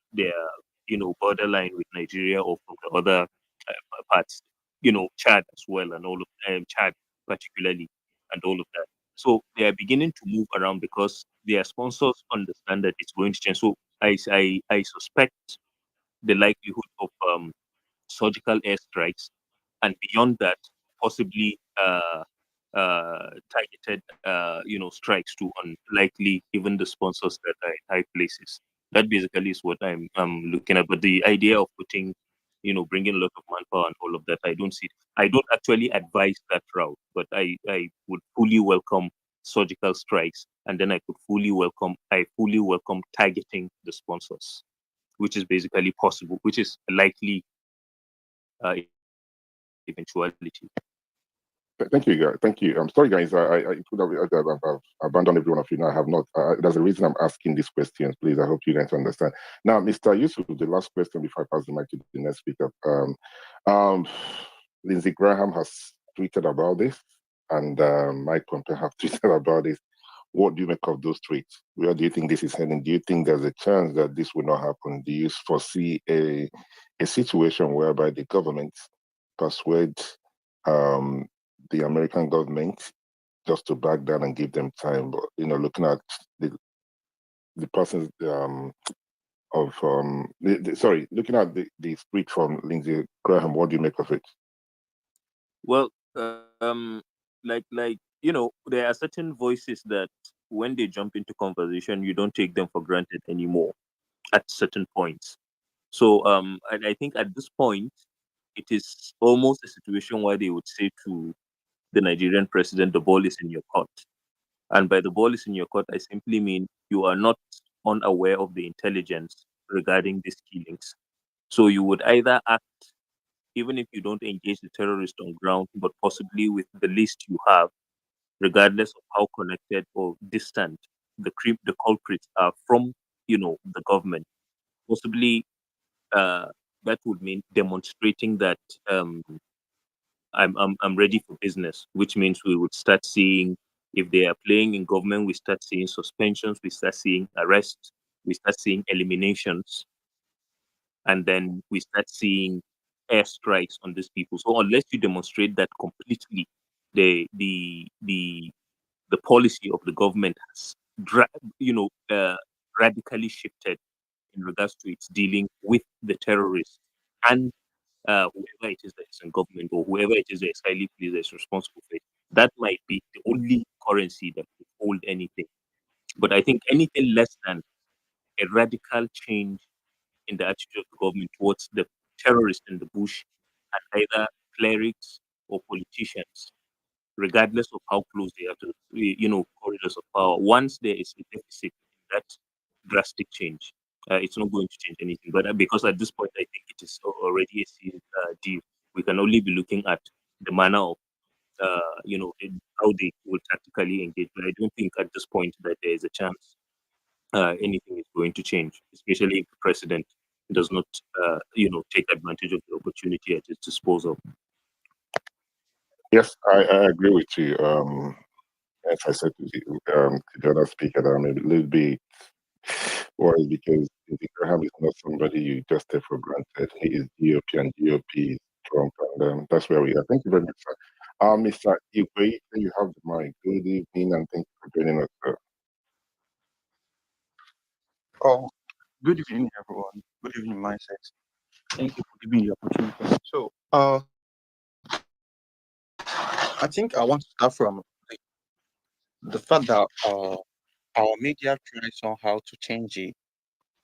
S8: borderline with Nigeria or from the other parts, Chad as well, and all of Chad particularly, and all of that. So they are beginning to move around because their sponsors understand that it's going to change. So I suspect the likelihood of surgical airstrikes, and beyond that, possibly targeted, strikes to unlikely even the sponsors that are in high places. That basically is what I'm looking at. But the idea of putting, bringing a lot of manpower and all of that, I don't see. I don't actually advise that route, but I would fully welcome surgical strikes, and then I fully welcome targeting the sponsors, which is basically possible, which is likely eventuality.
S3: Thank you, guys. Thank you. I'm sorry, guys. I could have I've abandoned every one of you. Now I have not. There's a reason I'm asking these questions. Please, I hope you guys understand. Now, Mr. Yusuf, the last question before I pass the mic to the next speaker. Lindsey Graham has tweeted about this, and Mike Pompeo have tweeted about this. What do you make of those tweets? Where do you think this is heading? Do you think there's a chance that this will not happen? Do you foresee a situation whereby the government persuade the American government just to back down and give them time? But looking at the persons looking at the speech from Lindsey Graham, what do you make of it?
S8: Well, there are certain voices that when they jump into conversation, you don't take them for granted anymore at certain points. So I think at this point, it is almost a situation where they would say to the Nigerian president, the ball is in your court. And by the ball is in your court, I simply mean you are not unaware of the intelligence regarding these killings. So you would either act, even if you don't engage the terrorist on ground, but possibly with the list you have, regardless of how connected or distant the culprits are from, the government. Possibly that would mean demonstrating that I'm ready for business, which means we would start seeing, if they are playing in government, we start seeing suspensions, we start seeing arrests, we start seeing eliminations, and then we start seeing airstrikes on these people. So unless you demonstrate that completely, the the the the policy of the government has radically shifted in regards to its dealing with the terrorists and whoever it is that is in government or whoever it is that is highly placed that is responsible for it. That might be the only currency that could hold anything. But I think anything less than a radical change in the attitude of the government towards the terrorists in the bush and either clerics or politicians, regardless of how close they are to, corridors of power. Once there is a deficit in that drastic change, it's not going to change anything. But because at this point, I think it is already a sealed deal. We can only be looking at the manner of, how they will tactically engage. But I don't think at this point that there is a chance anything is going to change, especially if the president does not, take advantage of the opportunity at his disposal.
S3: Yes, I agree with you. As I said to the other speaker, that I'm a little bit worried because Lindsey Graham is not somebody you just take for granted. He is GOP and GOP is Trump, and that's where we are. Thank you very much, sir. Mr. Igwe, you have the mic. Good evening, and thank you for joining us, sir.
S9: Oh, good evening, everyone. Good evening, Mindset. Thank you for giving me the opportunity. So, I think I want to start from the fact that our media tried somehow to change the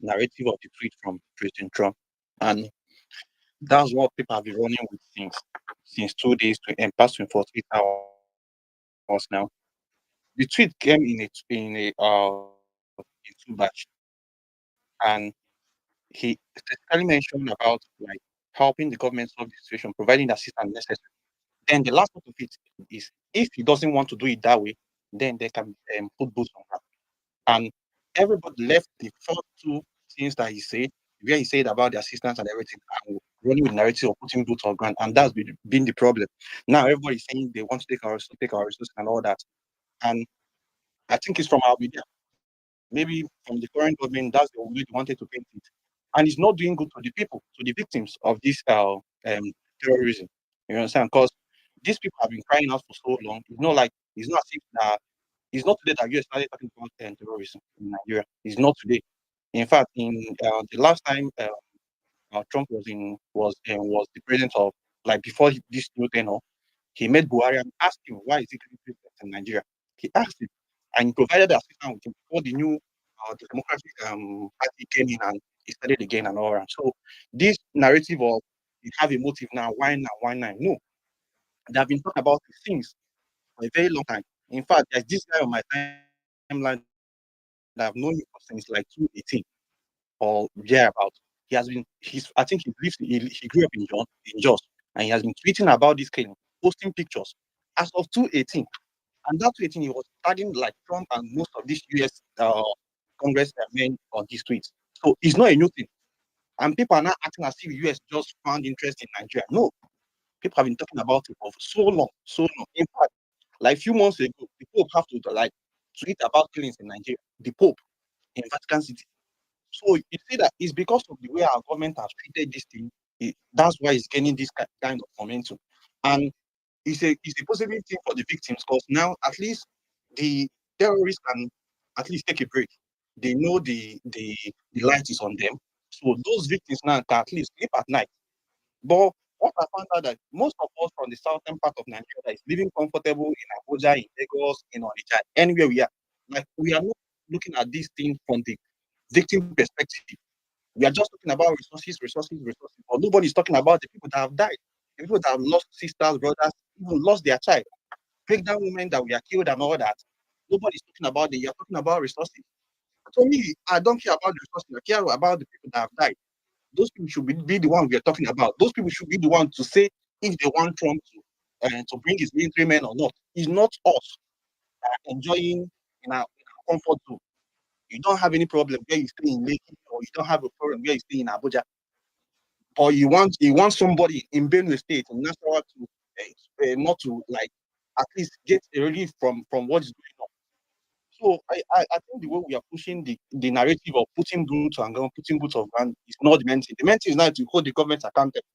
S9: narrative of the tweet from President Trump, and that's what people have been running with since 2 days to and past 48 hours now. The tweet came in two batch, and he specifically mentioned about like helping the government solve the situation, providing the assistance necessary. Then the last part of it is if he doesn't want to do it that way, then they can put boots on ground. And everybody left the first two things that he said, where he said about the assistance and everything, and running with narrative of putting boots on ground, and that's been the problem. Now everybody's saying they want to take our resources and all that, and I think it's from our media. Maybe from the current government, that's the way they wanted to paint it, and it's not doing good to the people, to the victims of this terrorism. You understand? Because these people have been crying out for so long. It's not like it's not as if that it's not today that US started talking about terrorism in Nigeria. It's not today. In fact, in the last time Trump was the president of like before this new tenure, he met Buhari and asked him why is he getting president in Nigeria. He asked him, and he provided the assistance with him before the new the Democratic Party came in and he started again and all that. So this narrative of you have a motive now, why now, why now? No, they have been talking about these things for a very long time. In fact, there's this guy on my timeline that I've known him for since like 2018 or thereabout. He has been I think he grew up in Jos and he has been tweeting about this killing, posting pictures as of 2018. And that 2018 he was studying like Trump and most of these US Congress men on these tweets. So it's not a new thing. And people are now acting as if US just found interest in Nigeria. No, people have been talking about it for so long, so long. In fact, like a few months ago, the Pope have to like tweet about killings in Nigeria. The Pope in Vatican City. So you see that it's because of the way our government has treated this thing. That's why it's gaining this kind of momentum, and it's a positive thing for the victims because now at least the terrorists can at least take a break. They know the light is on them, so those victims now can at least sleep at night. But what I found out that most of us from the southern part of Nigeria that is living comfortable in Abuja, in Lagos, in Onitsha, anywhere we are, like we are not looking at this thing from the victim perspective. We are just talking about resources, resources, resources, but nobody's talking about the people that have died, the people that have lost sisters, brothers, even lost their child, pregnant women that we are killed and all that. Nobody's talking about it. You're talking about resources. To me, I don't care about the resources. I care about the people that have died. Those people should be the one we are talking about. Those people should be the one to say if they want Trump to bring his military men or not. It's not us enjoying in our comfort zone. You don't have any problem where you stay in Lekki, or you don't have a problem where you stay in Abuja, or you want somebody in Benue State in Nasarawa to not to like at least get a relief from what is going on. So I think the way we are pushing the narrative of putting boots on ground, putting boots on ground is not the main thing. The main thing is now to hold the government accountable,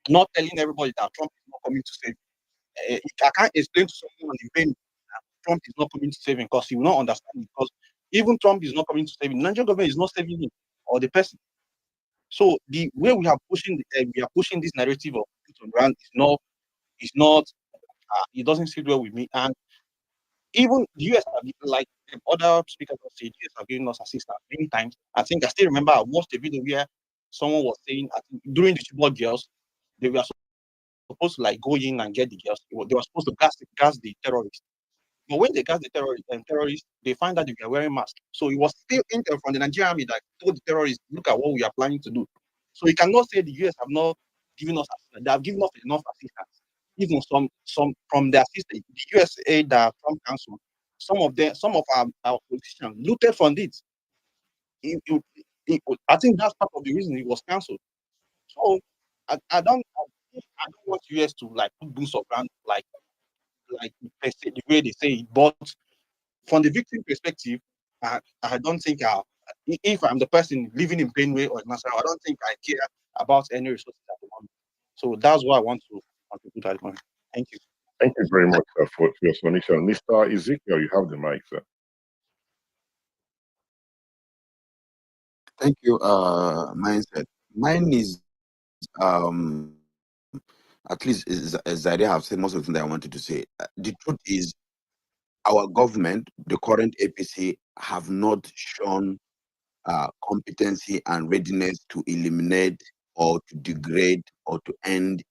S9: not telling everybody that Trump is not coming to save. I can't explain to someone in pain that Trump is not coming to save him because he will not understand it. Because even Trump is not coming to save him. Nigerian government is not saving him or the person. So the way we are pushing this narrative of boots on ground is not it doesn't sit well with me. And even the US have like other speakers of the US have given us assistance many times. I think I still remember I watched a video where someone was saying I think, during the Chibok girls, they were supposed to like go in and get the girls. They were supposed to gas the terrorists. But when they gas the terrorists, they find that they were wearing masks. So it was still intel from the Nigerian army that told the terrorists, look at what we are planning to do. So you cannot say the US have not given us assistance. They have given us enough assistance. Even some from the assistance, the USA that Trump Council, some of our politicians looted from it. I think that's part of the reason it was cancelled. So I don't want US to like put boots on ground like the way they say it, but from the victim perspective, I don't think if I'm the person living in Benue or Nassau, I don't think I care about any resources at the moment. So that's what I want to contribute at the moment. Thank you.
S3: Thank you very much for your explanation. Mr. Ezekiel, you have the mic, sir.
S10: Thank you. Mindset. Mine is at least is Zaire have said most of the things that I wanted to say. The truth is, our government, the current APC, have not shown competency and readiness to eliminate or to degrade or to end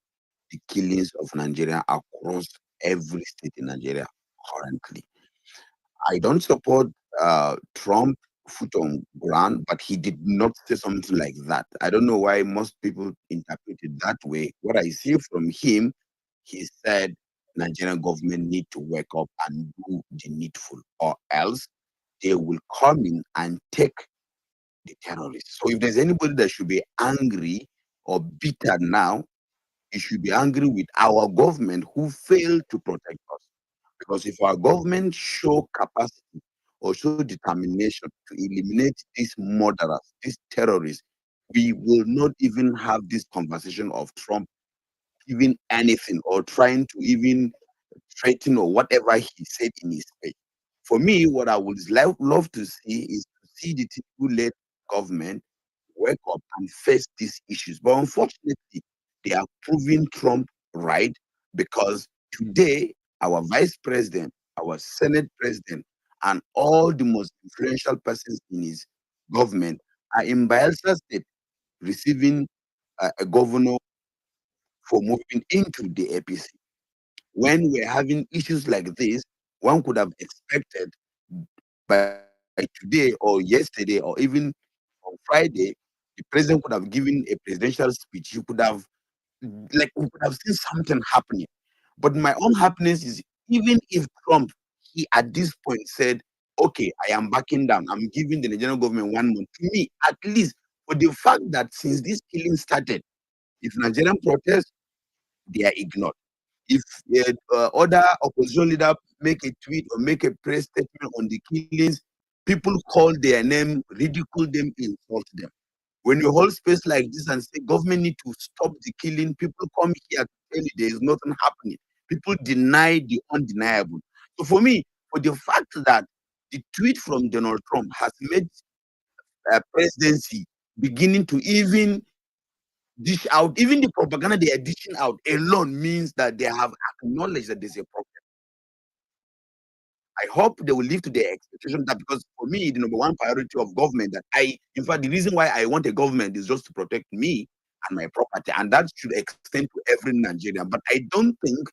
S10: the killings of Nigeria across every state in Nigeria currently. I don't support Trump foot on ground, but he did not say something like that. I don't know why most people interpret it that way. What I see from him, he said Nigerian government need to wake up and do the needful, or else they will come in and take the terrorists. So if there's anybody that should be angry or bitter now, he should be angry with our government who failed to protect us. Because if our government show capacity or show determination to eliminate these murderers, these terrorists, we will not even have this conversation of Trump even anything or trying to even threaten or whatever he said in his speech. For me, what I would love to see is to see the Tinubu-led government wake up and face these issues. But unfortunately, they are proving Trump right, because today our vice president, our senate president, and all the most influential persons in his government are in Bayelsa State receiving a governor for moving into the APC. When we're having issues like this, one could have expected by today or yesterday or even on Friday, the president could have given a presidential speech. You could have, like, we could have seen something happening. But my own happiness is, even if Trump, he at this point said, okay, I am backing down, I'm giving the Nigerian government 1 month. To me, at least for the fact that since this killing started, if Nigerian protest, they are ignored. If other opposition leader make a tweet or make a press statement on the killings, people call their name, ridicule them, insult them. When you hold space like this and say government need to stop the killing, people come here to tell you there is nothing happening. People deny the undeniable. So for me, for the fact that the tweet from Donald Trump has made presidency beginning to even dish out, even the propaganda they are dishing out alone means that they have acknowledged that there's a problem. I hope they will live to their expectation, that, because for me, the number one priority of government, that in fact, the reason why I want a government is just to protect me and my property, and that should extend to every Nigerian. But I don't think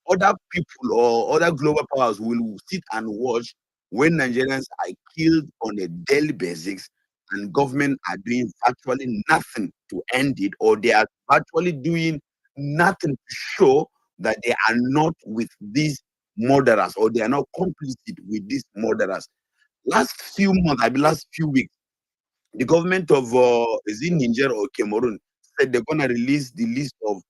S10: other people or other global powers will sit and watch when Nigerians are killed on a daily basis and government are doing virtually nothing to end it, or they are virtually doing nothing to show that they are not with these murderers, or they are not complicit with these murderers. Last few months, I mean last few weeks, the government of is it Niger or Cameroon said they're gonna release the list of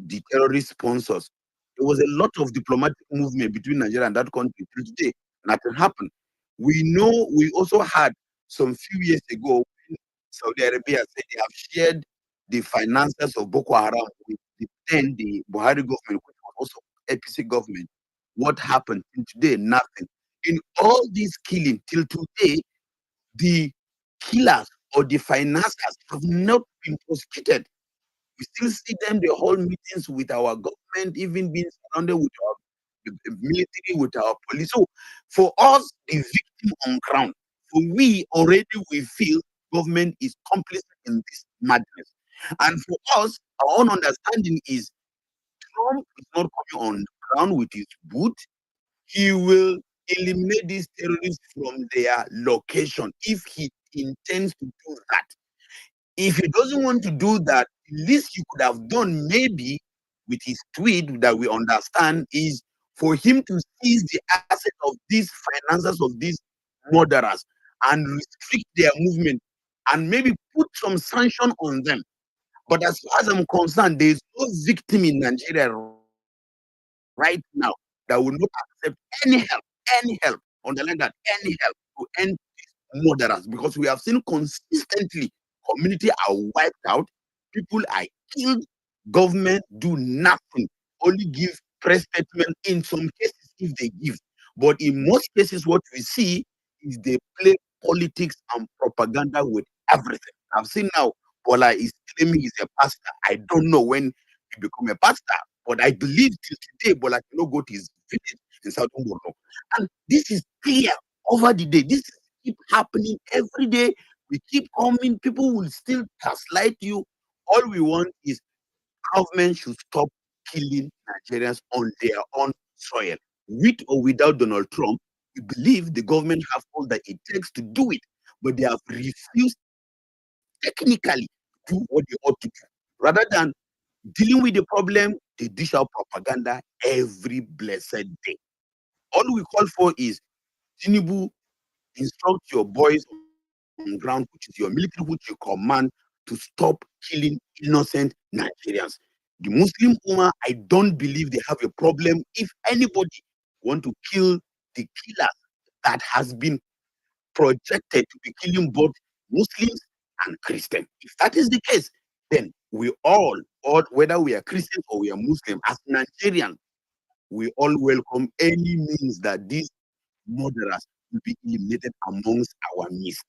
S10: the terrorist sponsors. There was a lot of diplomatic movement between Nigeria and that country. Till today, nothing happened. We know we also had some few years ago when Saudi Arabia said they have shared the finances of Boko Haram with the Buhari government, which was also APC government. What happened till today? Nothing. In all this killing till today, the killers or the financiers have not been prosecuted. We still see them, they hold meetings with our government, even being surrounded with our military, with our police. So for us, the victim on ground, for we feel government is complicit in this madness. And for us, our own understanding is Trump is not coming on ground with his boot. He will eliminate these terrorists from their location if he intends to do that. If he doesn't want to do that, the least he could have done, maybe with his tweet that we understand, is for him to seize the asset of these finances of these murderers and restrict their movement and maybe put some sanction on them. But as far as I'm concerned, there is no victim in Nigeria right now that will not accept any help, underline that, any help to end murderers, because we have seen consistently community are wiped out, people are killed, government do nothing, only give press statement in some cases if they give. But in most cases, what we see is they play politics and propaganda with everything. I've seen now Bola is claiming he's a pastor. I don't know when he become a pastor, but I believe till today Bola cannot go to his village in Southern Borno. And this is clear over the day. This keep happening every day. We keep coming. People will still gaslight you. All we want is government should stop killing Nigerians on their own soil. With or without Donald Trump, we believe the government have all that it takes to do it, but they have refused technically to do what they ought to do. Rather than dealing with the problem, they dish out propaganda every blessed day. All we call for is Tinubu, instruct your boys on ground, which is your military, which you command, to stop killing innocent Nigerians. The Muslim Ummah, I don't believe they have a problem if anybody want to kill the killers that has been projected to be killing both Muslims and Christians. If that is the case, then we all, whether we are Christians or we are Muslim, as Nigerians, we all welcome any means that these murderers will be eliminated amongst our midst.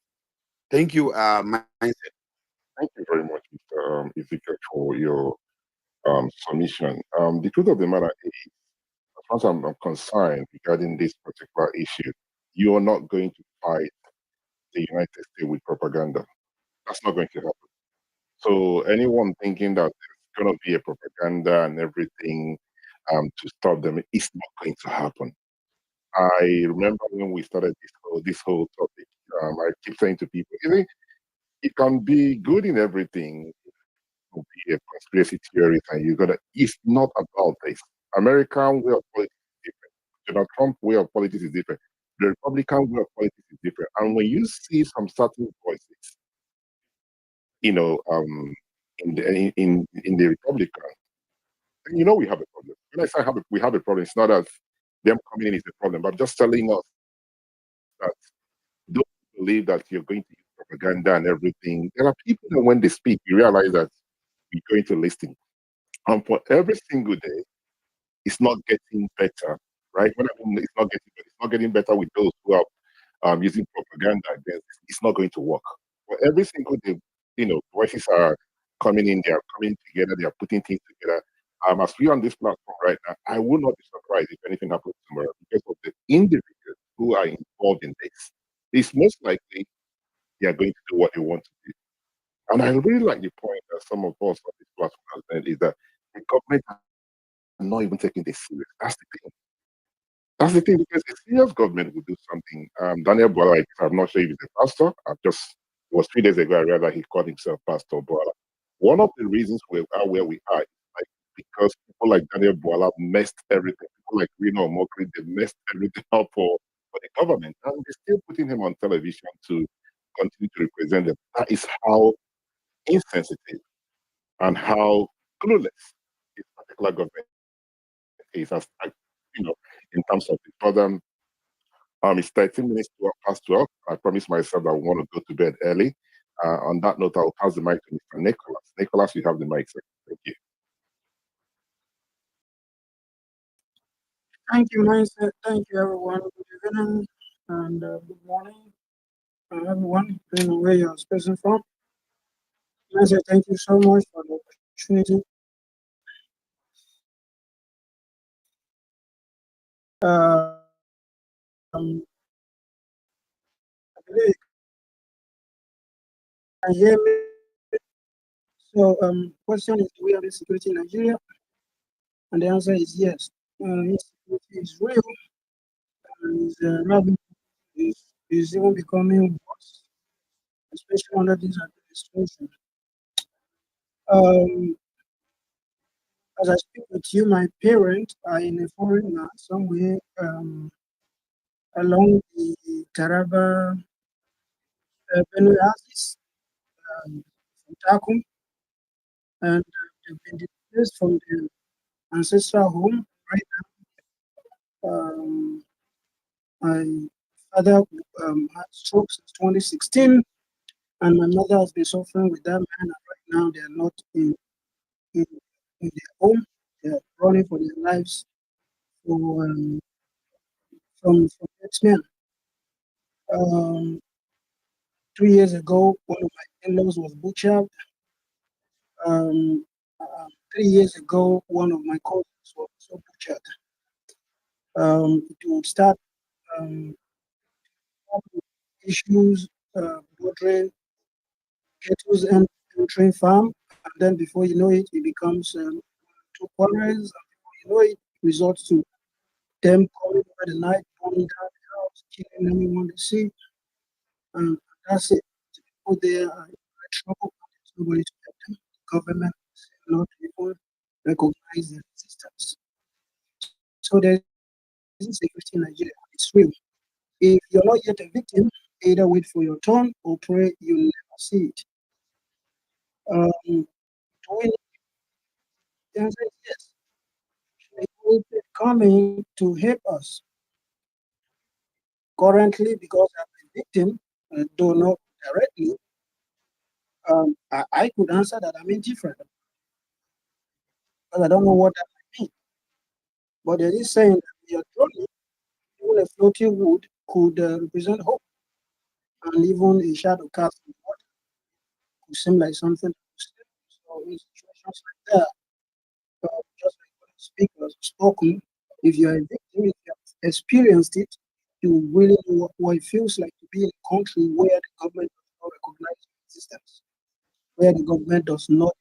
S10: Thank you, Mindset.
S3: Thank you very much, Mr. Ezekiel, for your submission. The truth of the matter is, as far as I'm concerned regarding this particular issue, you are not going to fight the United States with propaganda. That's not going to happen. So anyone thinking that there's going to be a propaganda and everything to stop them, it's not going to happen. I remember when we started this whole topic, I keep saying to people, it can be good in everything, to be a conspiracy theorist, and you gotta. It's not about this. American way of politics is different. Donald Trump way of politics is different. The Republican way of politics is different. And when you see some certain voices, you know, in the Republican, then you know we have a problem. When I say we have a problem, it's not as them coming in is the problem, but just telling us that don't believe that you're going to use propaganda and everything. There are people that when they speak, you realize that we're going to listen. And for every single day, it's not getting better, right? When I mean it's not getting better with those who are using propaganda. Then it's not going to work. For every single day, voices are coming in, they are coming together, they are putting things together. As we on this platform right now, I will not be surprised if anything happens tomorrow because of the individuals who are involved in this. It's most likely they are going to do what they want to do. And I really like the point that some of us on this platform has made is that the government are not even taking this serious. That's the thing. That's the thing, because a serious government would do something. Daniel Bola, I'm not sure if he's a pastor. It was 3 days ago I realized he called himself Pastor Bola. One of the reasons we are where we are is because people like Daniel Bola messed everything. People like Reno Mokri, they messed everything up for the government. And they're still putting him on television to continue to represent them. That is how insensitive and how clueless this particular government is, in terms of the problem. It's 13 minutes past 12. I promised myself that I want to go to bed early. On that note, I'll pass the mic to Mr. Nicholas. Nicholas, you have the mic, sir. Thank you.
S11: Thank you, Mindset. Thank you, everyone. Good evening and good morning, everyone, depending on where you're speaking from. Mindset, thank you so much for the opportunity. I believe you can hear me. So, question is, do we have insecurity in Nigeria? And the answer is yes. Insecurity is real, and is even becoming worse, especially under this administration. As I speak with you, my parents are in a foreign land somewhere along the Taraba Benue axis, from Takum, and they've been displaced from their ancestral home right now. My father had stroke since 2016, and my mother has been suffering with that man. And right now, they are not in their home. They are running for their lives from X-Men. 2 years ago, one of my in-laws was butchered. Um, 3 years ago, one of my cousins was also butchered. It would start um, issues bordering kettles and entering farm, and then before you know it, it becomes two quarrels. And before you know it, results to them coming over the night, burning down the house, killing anyone they see, and that's it. The people there are in great trouble. There's nobody to help them. The government is not even recognize their existence. So there's insecurity in Nigeria. It's real. If you're not yet a victim, either wait for your turn or pray you'll never see it. Um, do we, the answer is yes. They are coming to help us currently because I'm a victim, though not directly. I could answer that I'm indifferent because I don't know what that might mean. But there is saying that we are drowning, even a floating wood could represent hope, and even a shadow cast in water could seem like something to stay. So in situations like that, just like what the speaker has spoken, if you're a victim, if you have experienced it, you really know what it feels like to be in a country where the government does not recognize your existence, where the government does not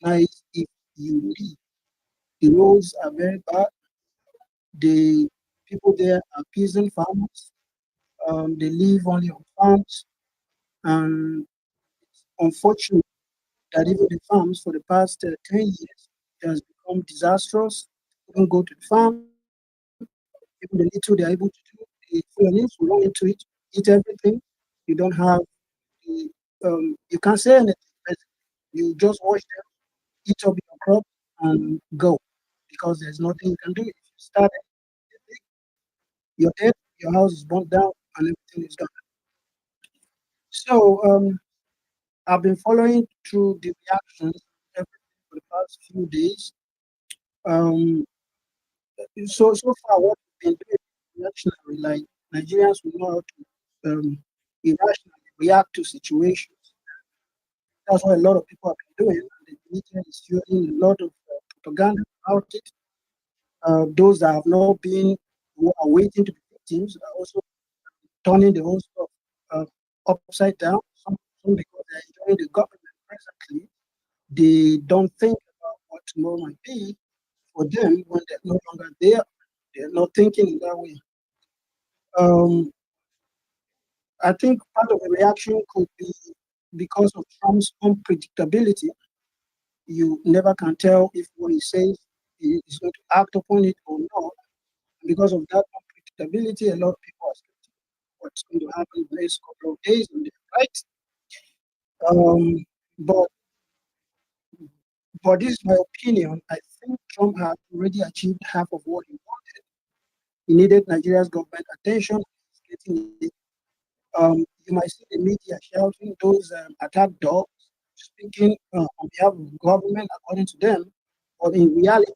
S11: recognize if you live. The roads are very bad. The people there are peasant farmers. They live only on farms, and it's unfortunate that even the farms for the past 10 years it has become disastrous. You don't go to the farm, even the little they're able to do, the Fulanis will run into it, eat everything. You don't have the, you can't say anything. Basically. You just watch them eat up your crop and go because there's nothing you can do. If you start anything, you're dead, your house is burnt down, and everything is gone. So I've been following through the reactions everything for the past few days. Um, so far, what we've been doing reactionary, like Nigerians will know how to irrationally react to situations. That's what a lot of people have been doing, and the media is fueling a lot of propaganda about it. Those that have not been, who are waiting to be victims, are also turning the whole stuff uh, upside down. Some because they're enjoying the government presently, they don't think about what tomorrow might be for them when they're no longer there. They're not thinking in that way. Um, I think part of the reaction could be because of Trump's unpredictability. You never can tell if what he says he is going to act upon it or not. And because of that unpredictability, a lot of people are skeptical what's going to happen in the next couple of days and they're right. Um, but but this is my opinion. I think Trump had already achieved half of what he wanted. He needed Nigeria's government attention. He's getting it. You might see the media shouting those attack dogs, speaking on behalf of the government, according to them. But in reality,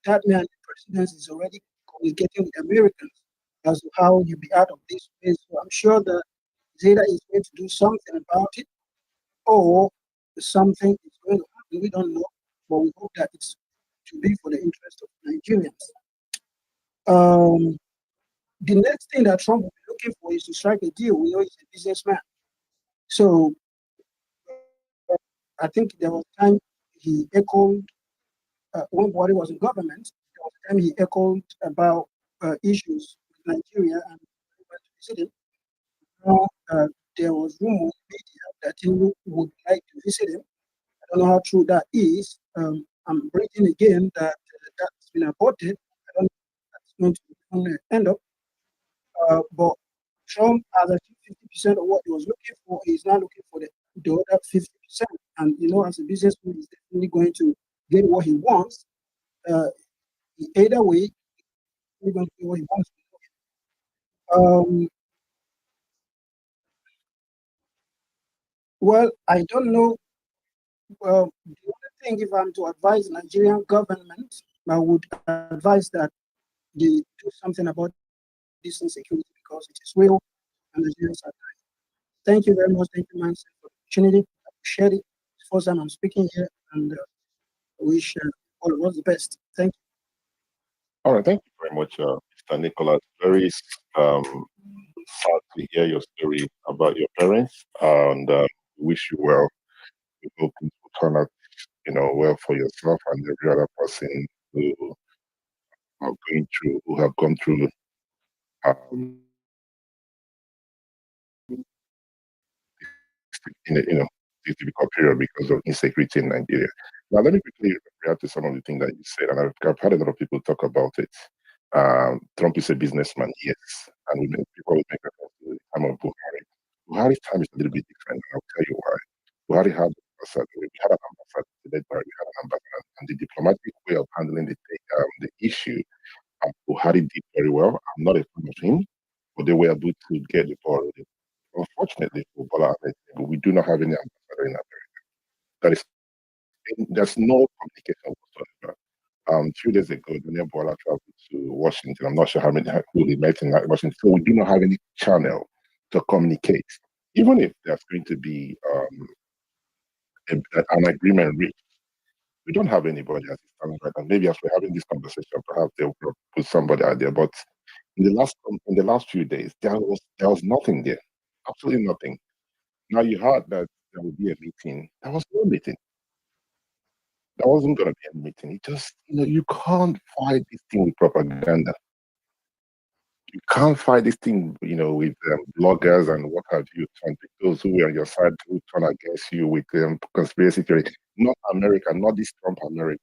S11: that man, the president, is already communicating with Americans as to how you be out of this place. So I'm sure that Zeta is going to do something about it, or something is going to happen. We don't know, but we hope that it's to be for the interest of Nigerians. Um, the next thing that Trump will be looking for is to strike a deal. We know he's a businessman. So I think there was time he echoed when Buhari was in government. There was a time he echoed about issues with Nigeria and we went to visit him. Now, there was rumor in the media that he would like to visit him. I don't know how true that is. I'm reading again that that's been aborted. I don't know if that's going to end up. But Trump has achieved 50% of what he was looking for. He's now looking for the other 50%. And as a businessman, he's definitely going to get what he wants. Uh, Either way, he's going to get what he wants. Um, well, I don't know. The only thing, if I'm to advise Nigerian government, I would advise that they do something about this insecurity because it is real and Nigerians are dying. Thank you very much. Thank you, Mindset, for the opportunity. I appreciate it. It's the first time I'm speaking here, and wish all of us the best. Thank you.
S3: All right, thank you very much, Mr. Nicholas. Very sad to hear your story about your parents, and wish you well. We hope things will turn out, well for yourself and every other person who who have gone through in a, this difficult period because of insecurity in Nigeria. Now, let me quickly react to some of the things that you said, and I've had a lot of people talk about it. Trump is a businessman, yes, and people will make reference to the time of Buhari. Buhari's time is a little bit different, and I'll tell you why. Buhari had we had an ambassador, we had an ambassador, and the diplomatic way of handling the issue, Buhari did very well. I'm not a fan of him, but they were able to get the ball rolling. Unfortunately for Bola Ahmed Tinubu, we do not have any ambassador in America. There's no communication whatsoever. A few days ago, Daniel Bola traveled to Washington. I'm not sure who he met in Washington. So we do not have any channel to communicate. Even if there's going to be an agreement reached, we don't have anybody as it stands right now. Maybe as we're having this conversation, perhaps they'll put somebody out there. But in the last few days, there was nothing there, absolutely nothing. Now you heard that there will be a meeting. There was no meeting. There wasn't going to be a meeting. It just, you can't fight this thing with propaganda. You can't fight this thing, with bloggers and what have you, and those who are on your side who turn against you with conspiracy theory. Not America, not this Trump America.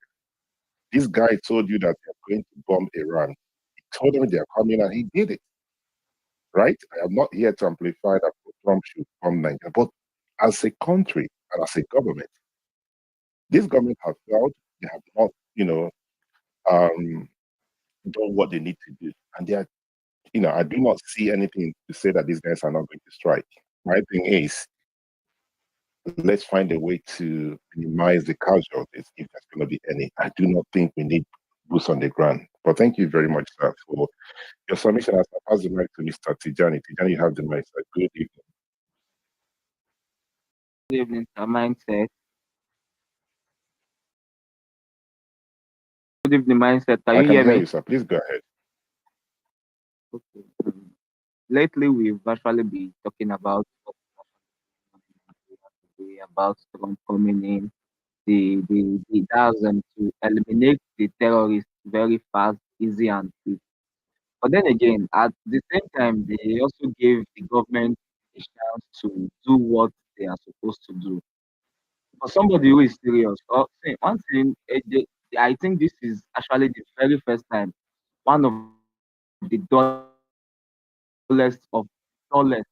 S3: This guy told you that they're going to bomb Iran. He told them they're coming, and he did it. Right? I am not here to amplify that Trump should bomb Nigeria, but as a country and as a government, this government has failed. They have not, done what they need to do, and they are, I do not see anything to say that these guys are not going to strike. My thing is, let's find a way to minimize the casualties if there's going to be any. I do not think we need boots on the ground. But thank you very much, sir, for your submission. As I pass the mic to Mr. Tijani. Tijani, you have the mic, sir. Good evening.
S12: Good evening, sir. Mindset. Good evening, Mindset. Can
S3: I
S12: you
S3: can
S12: hear
S3: hear
S12: me?
S3: you, sir. Please go ahead.
S12: Okay. Lately, we've actually been talking about Trump coming in, the thousand to eliminate the terrorists very fast, easy, and quick. But then again, at the same time, they also gave the government a chance to do what they are supposed to do. For somebody who is serious, one thing, I think this is actually the very first time one of the dullest of dullest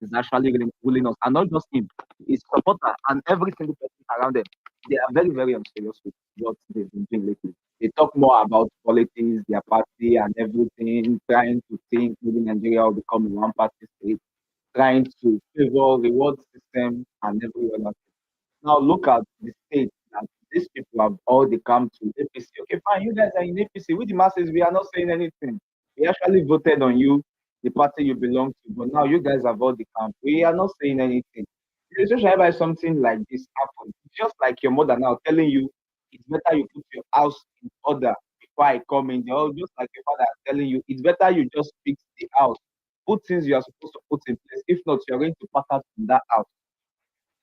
S12: is actually ruling us, and not just him, his supporter and every single person around them. They are very, very unserious with what they've been doing lately. They talk more about politics, their party, and everything, trying to think maybe Nigeria will become a one-party state, trying to favor reward system and everyone. Now look at the state that these people have all they come to APC. Okay, fine, you guys are in APC. With the masses, we are not saying anything. We actually voted on you, the party you belong to, but now you guys have all the camp. We are not saying anything. Especially by something like this happens. It's just like your mother now telling you it's better you put your house in order before I come in. Or just like your father telling you it's better you just fix the house. Put things you are supposed to put in place. If not, you're going to pack out from that house.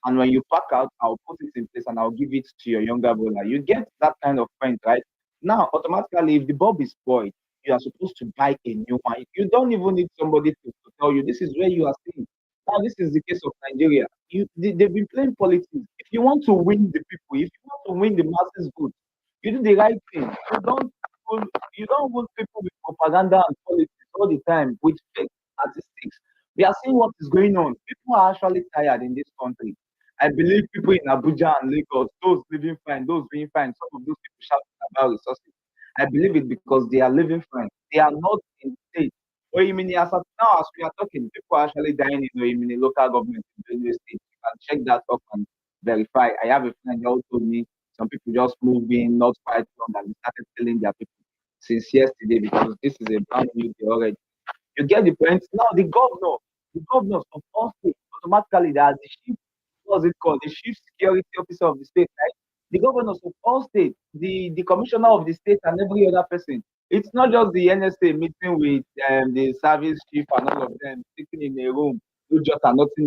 S12: And when you pack out, I'll put it in place and I'll give it to your younger brother. You get that kind of friend, right? Now, automatically, if the bulb is spoiled, you are supposed to buy a new one. You don't even need somebody to tell you this is where you are seeing. Now, this is the case of Nigeria. They've been playing politics. If you want to win the people, if you want to win the masses good, you do the right thing. You don't wound people with propaganda and politics all the time with fake statistics. We are seeing what is going on. People are actually tired in this country. I believe people in Abuja and Lagos, those living fine, those being fine, some of those people shouting about resources. I believe it because they are living fine. They are not in state. Oimini, as of now, as we are talking, people are actually dying in Oimini local government in Benue State. You can check that up and verify. I have a friend who told me some people just moved in not quite long and they started killing their people since yesterday because this is a brand new day already. You get the point. Now the governor, the governors of all states, automatically they are the chief, what's it called, the chief security officer of the state, right? The governors of all states, the commissioner of the state, and every other person. It's not just the NSA meeting with the service chief and all of them sitting in a room, no just and nothing,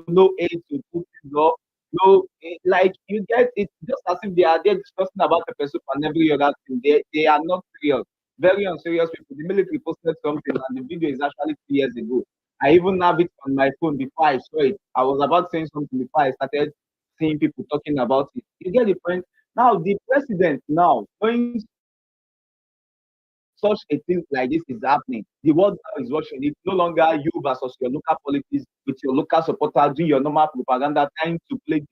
S12: no aid to put things up, no, like you get it just as if they are there discussing about the person and every other thing. They are not serious, very unserious people. The military posted something and the video is actually 3 years ago. I even have it on my phone before I saw it. I was about saying something before I started seeing people talking about it. You get the point? Now the president now knowing such a thing like this is happening. The world now is watching. It's no longer you versus your local politics with your local supporters doing your normal propaganda, trying to play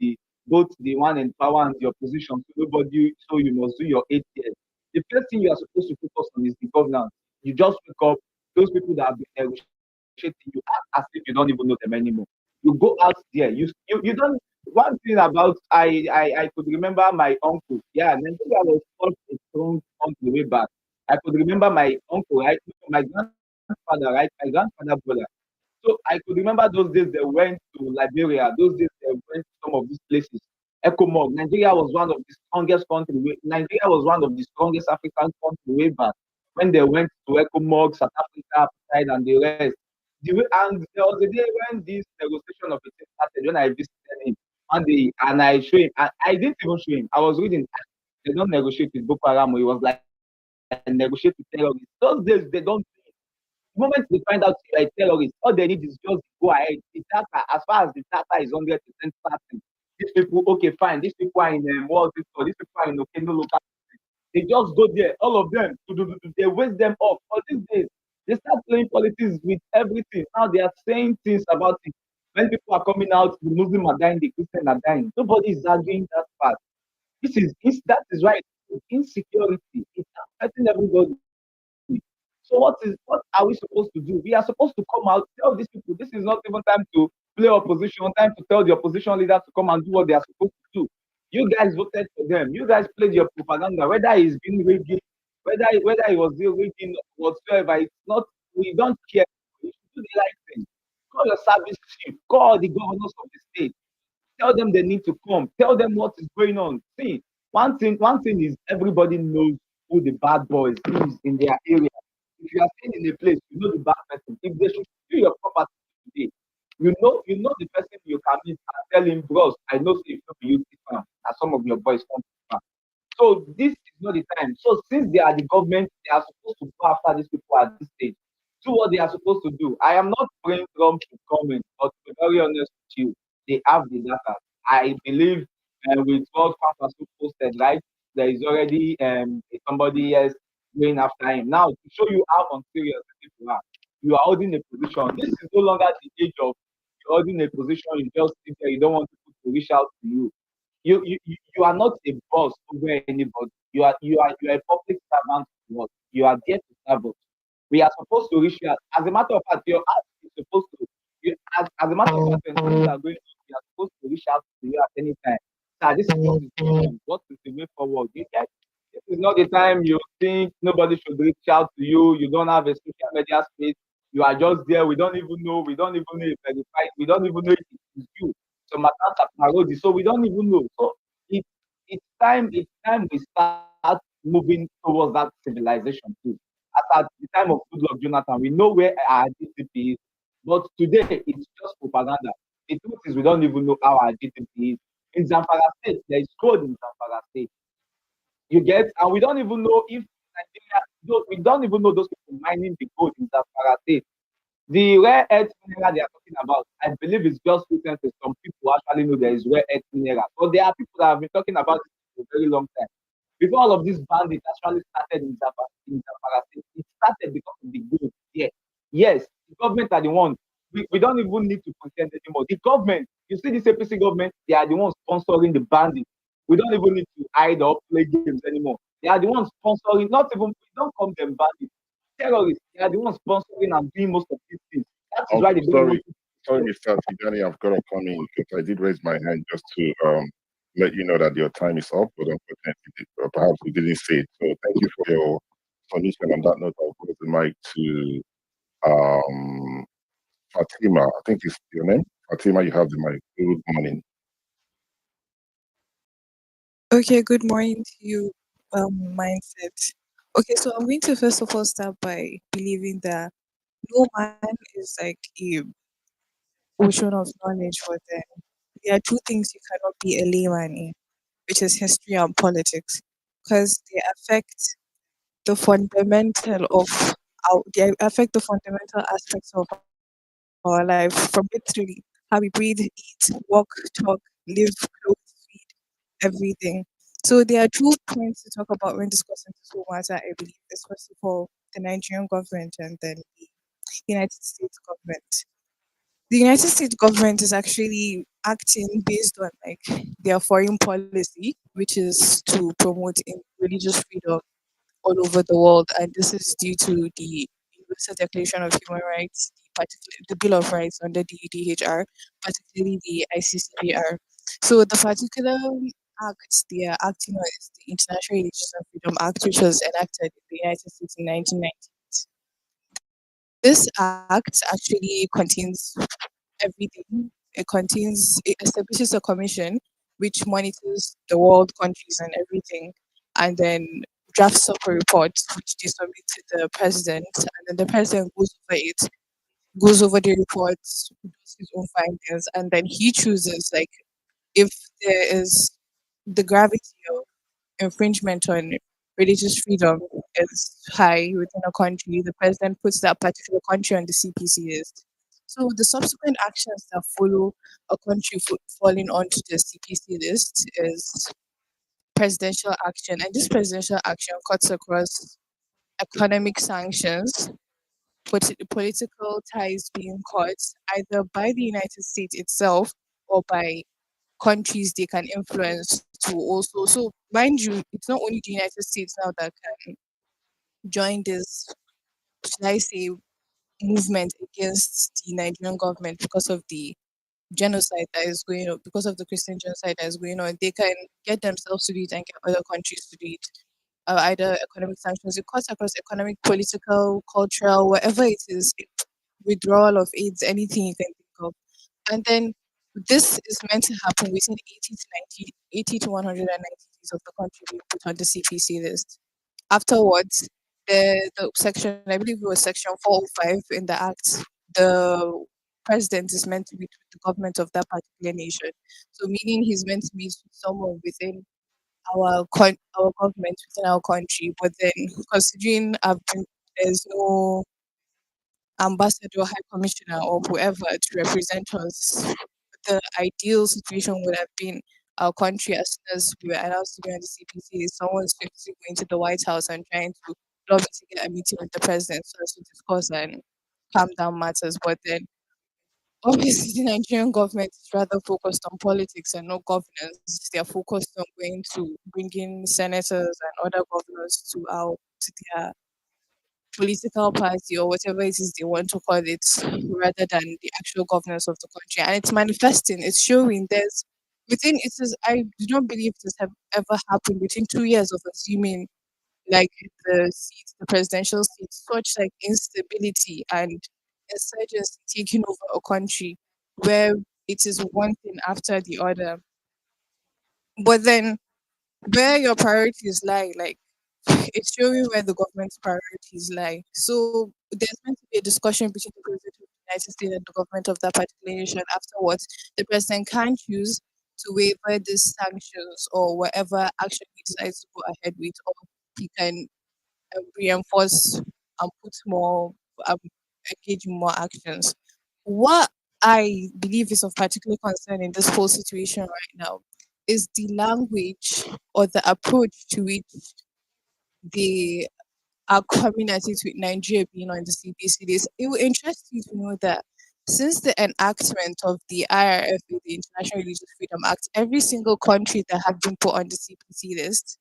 S12: both the one in power and the opposition. So nobody, so you must do your 8 years. The first thing you are supposed to focus on is the governance. You just wake up, those people that have been negotiating, you act as if you don't even know them anymore. You go out there, you don't. One thing about I could remember my uncle. Yeah, Nigeria was such a strong country way back. I could remember my uncle, right? My grandfather, right? My grandfather brother. So I could remember those days they went to Liberia. Those days they went to some of these places. ECOMOG. Nigeria was one of the strongest countries. Nigeria was one of the strongest African countries way back when they went to ECOMOG, South Africa, outside and the rest. And there was a day when this negotiation of it started when I visited him one day and I showed him. I didn't even show him. I was reading. They don't negotiate with Boko Haram. It was like negotiate with terrorists. Those days they don't. The moment they find out you are a terrorist, all they need is just go ahead. The data, as far as the data is 100% certain, these people, okay, fine. These people are in what is called, these people are in okay, no local. They just go there, all of them, they waste them off. For these days, they start playing politics with everything. Now they are saying things about it. When people are coming out, the Muslim are dying, the Christian are dying. Nobody is arguing that part. That is why insecurity is affecting everybody. So what are we supposed to do? We are supposed to come out, tell these people this is not even time to play opposition, time to tell the opposition leader to come and do what they are supposed to do. You guys voted for them. You guys played your propaganda, whether it's been rigging, whether it was the rigging whatsoever. It's not. We don't care. You should do the right thing. Call your service chief. Call the governors of the state. Tell them they need to come. Tell them what is going on. See, one thing is everybody knows who the bad boys is in their area. If you are staying in a place, you know the bad person. If they should steal your property today, you know the person you can meet and tell him, bros, I know if you farm, as some of your boys come to farm. So this is not the time. So since they are the government, they are supposed to go after these people at this stage. Do what they are supposed to do. I am not praying Trump to come in, but to be very honest with you, they have the data. I believe with what Pastor posted, right? There is already somebody else going after him. Now, to show you how unserious the people are, you are holding a position. This is no longer the age of you're holding a position, you just sit there, you don't want people to reach out to you. You are not a boss over anybody. You are a public servant to us. You are there to serve us. We are supposed to reach out. As a matter of fact, your act is supposed to. As a matter of fact, when things are going on, we are supposed to reach out to you at any time. Sir, this is what is going on. What is the way forward? You get this is not the time you think nobody should reach out to you. You don't have a social media space. You are just there. We don't even know. We don't even know if verified. We don't even know if it is you. Some accounts are parody, so we don't even know. So it, it's time we start moving towards that civilization too. As at the time of Goodluck Jonathan, we know where our GDP is, but today it's just propaganda. The truth is we don't even know how our GDP is. In Zamfara State, there is code in Zamfara State. You get, and we don't even know if Nigeria, we don't even know those people mining the gold in Zamfara State. The rare earth mineral they are talking about, I believe it's just recent some people actually know there is rare earth mineral. But there are people that have been talking about it for a very long time. Before all of these bandits actually started in Zamfara State, it started because of the gold. Yeah. Yes, the government are the ones. We don't even need to pretend anymore. The government, you see this APC government, they are the ones sponsoring the bandits. We don't even need to hide or play games anymore. They are the ones sponsoring, not even, we don't call them bandits. Terrorists, they are the ones sponsoring and doing most of these things. That is why they don't
S3: sorry,
S12: want to.
S3: sorry, Mr. Tijani, I've got to come in because I did raise my hand just to let you know that your time is up, but unfortunately, perhaps we didn't say it. So thank you for your submission. On that note, I'll close the mic to Fatima, I think it's your name. Fatima, you have the mic. Good morning.
S13: Okay, good morning to you, mindset. Okay, so I'm going to first of all start by believing that no man is like a ocean of knowledge, but then there are two things you cannot be a layman in, which is history and politics, because they affect the fundamental of they affect the fundamental aspects of our life, from literally how we breathe, eat, walk, talk, live, clothe, feed, everything. So there are two points to talk about when discussing this whole matter, I believe, is first of all the Nigerian government and then the United States government. The United States government is actually acting based on like their foreign policy, which is to promote religious freedom all over the world, and this is due to the Universal Declaration of Human Rights, the Bill of Rights under the UDHR, particularly the ICCPR. So the particular act they are acting on is the International Religious and Freedom Act, which was enacted in the United States in 1998. This act actually contains everything. It establishes a commission which monitors the world countries and everything, and then drafts up a report which they submit to the president, and then the president goes over the reports, does his own findings, and then he chooses like if there is the gravity of infringement on religious freedom is high within a country, the president puts that particular country on the CPC list. So the subsequent actions that follow a country falling onto the CPC list is presidential action, and this presidential action cuts across economic sanctions, political ties being cut either by the United States itself or by countries they can influence to also. So mind you, it's not only the United States now that can join this, should I say, movement against the Nigerian government because of the genocide that is going on, because of the Christian genocide that is going on. They can get themselves to do it and get other countries to do it. Either economic sanctions, it cuts across economic, political, cultural, whatever it is, withdrawal of aids, anything you can think of. And then this is meant to happen within 80 to 90, 80 to 190 days of the country being put on the CPC list. Afterwards, the section, I believe it was section 405 in the Act, the president is meant to meet with the government of that particular nation. So meaning he's meant to meet with someone within our government within our country. But then considering there's no ambassador, high commissioner, or whoever to represent us, the ideal situation would have been our country as soon as we were announced to be on the CPC, someone's physically going to the White House and trying to lobby to get a meeting with the president so as to discuss and calm down matters. But then obviously the Nigerian government is rather focused on politics and not governance. They're focused on going to bring in senators and other governors to their political party or whatever it is they want to call it, rather than the actual governance of the country. And it's manifesting, it's showing. There's within it is I do not believe this have ever happened within 2 years of assuming like the presidential seat, such like instability and insurgency taking over a country where it is one thing after the other. But then where your priorities lie, like it's showing where the government's priorities lie. So there's meant to be a discussion between the president of the United States and the government of that particular nation. Afterwards, the president can choose to waiver these sanctions or whatever action he decides to go ahead with, or he can reinforce and put more, um, engage in more actions. What I believe is of particular concern in this whole situation right now is the language or the approach to which they are coming at it with Nigeria being on the CPC list. It will interest you to know that since the enactment of the IRFA, the International Religious Freedom Act, every single country that have been put on the CPC list,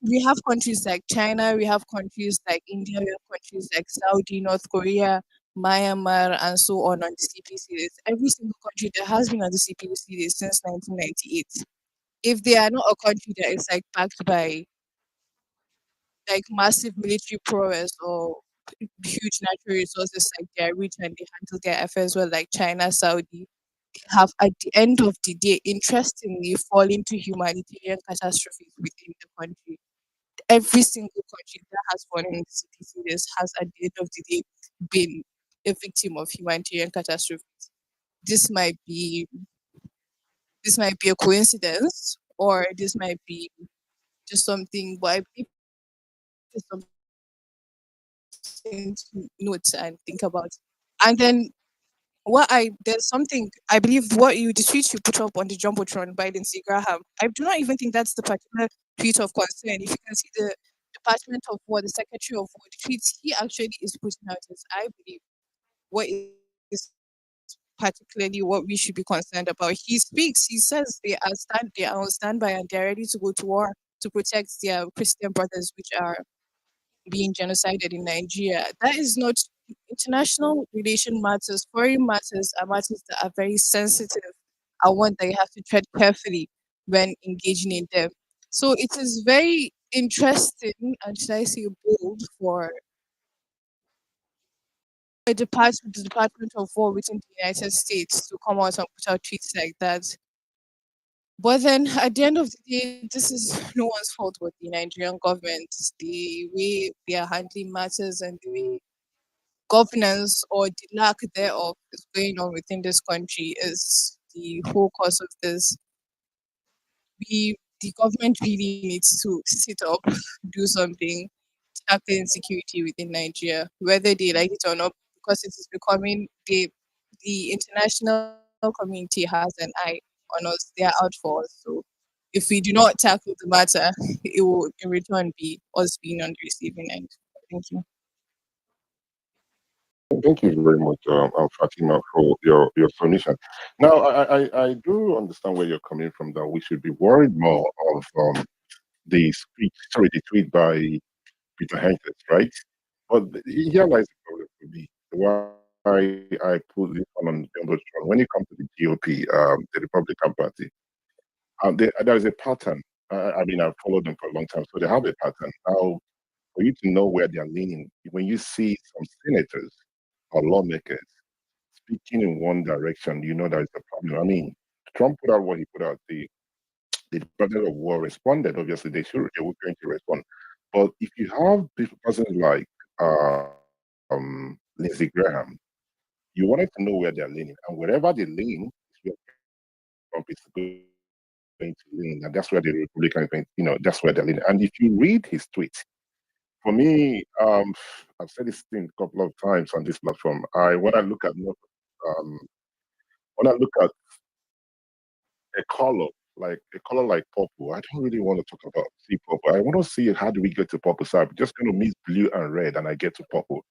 S13: we have countries like China, we have countries like India, we have countries like Saudi, North Korea, Myanmar, and so on the CPC list. Every single country that has been on the CPC list since 1998. If they are not a country that is like backed by like massive military prowess or huge natural resources like they are rich and they handle their affairs well, like China, Saudi, they have at the end of the day, interestingly, fall into humanitarian catastrophes within the country. Every single country that has fallen into this has at the end of the day been a victim of humanitarian catastrophes. This might be this might be a coincidence or this might be just something, but I believe it's something to note and think about. And then there's something I believe what you the tweet you put up on the jumbotron by Lindsey Graham. I do not even think that's the particular tweet of concern. If you can see the Department of War, the Secretary of War, the tweets he actually is putting out is, I believe, what is particularly what we should be concerned about. He speaks, he says they are on standby and they're ready to go to war to protect their Christian brothers, which are being genocided in Nigeria. That is not international relation matters, foreign matters are matters that are very sensitive and one that you have to tread carefully when engaging in them. So it is very interesting and should I say bold for the Department of War within the United States to come out and put out tweets like that. But then at the end of the day, this is no one's fault but the Nigerian government. The way they are handling matters and the way governance or the lack thereof is going on within this country is the whole cause of this. The government really needs to sit up, do something, tackle insecurity within Nigeria, whether they like it or not, because it is becoming the international community has an eye on us. They are out for us. So if we do not tackle the matter, it will in return be us being on the receiving end. Thank you.
S3: Thank you very much, Fatima, for your submission. Now, I do understand where you're coming from. That we should be worried more of the tweet by Peter Henkes, right? But here lies the problem for me. Why I put this one on Jumbotron. When it comes to the GOP, the Republican Party, there is a pattern. I mean, I've followed them for a long time, so they have a pattern. Now, for you to know where they are leaning, when you see some senators or lawmakers speaking in one direction, you know there is a problem. I mean, Trump put out what he put out. The Department of War responded. Obviously, they were going to respond. But if you have persons like Lindsey Graham, you wanted to know where they're leaning, and wherever they lean, is where Trump is going to lean, and that's where the Republican is going. That's where they're leaning. And if you read his tweets, for me, I've said this thing a couple of times on this platform. Um, when I look at a color like purple, I don't really want to talk about see purple. I want to see how do we get to purple. So I'm just going to mix blue and red, and I get to purple.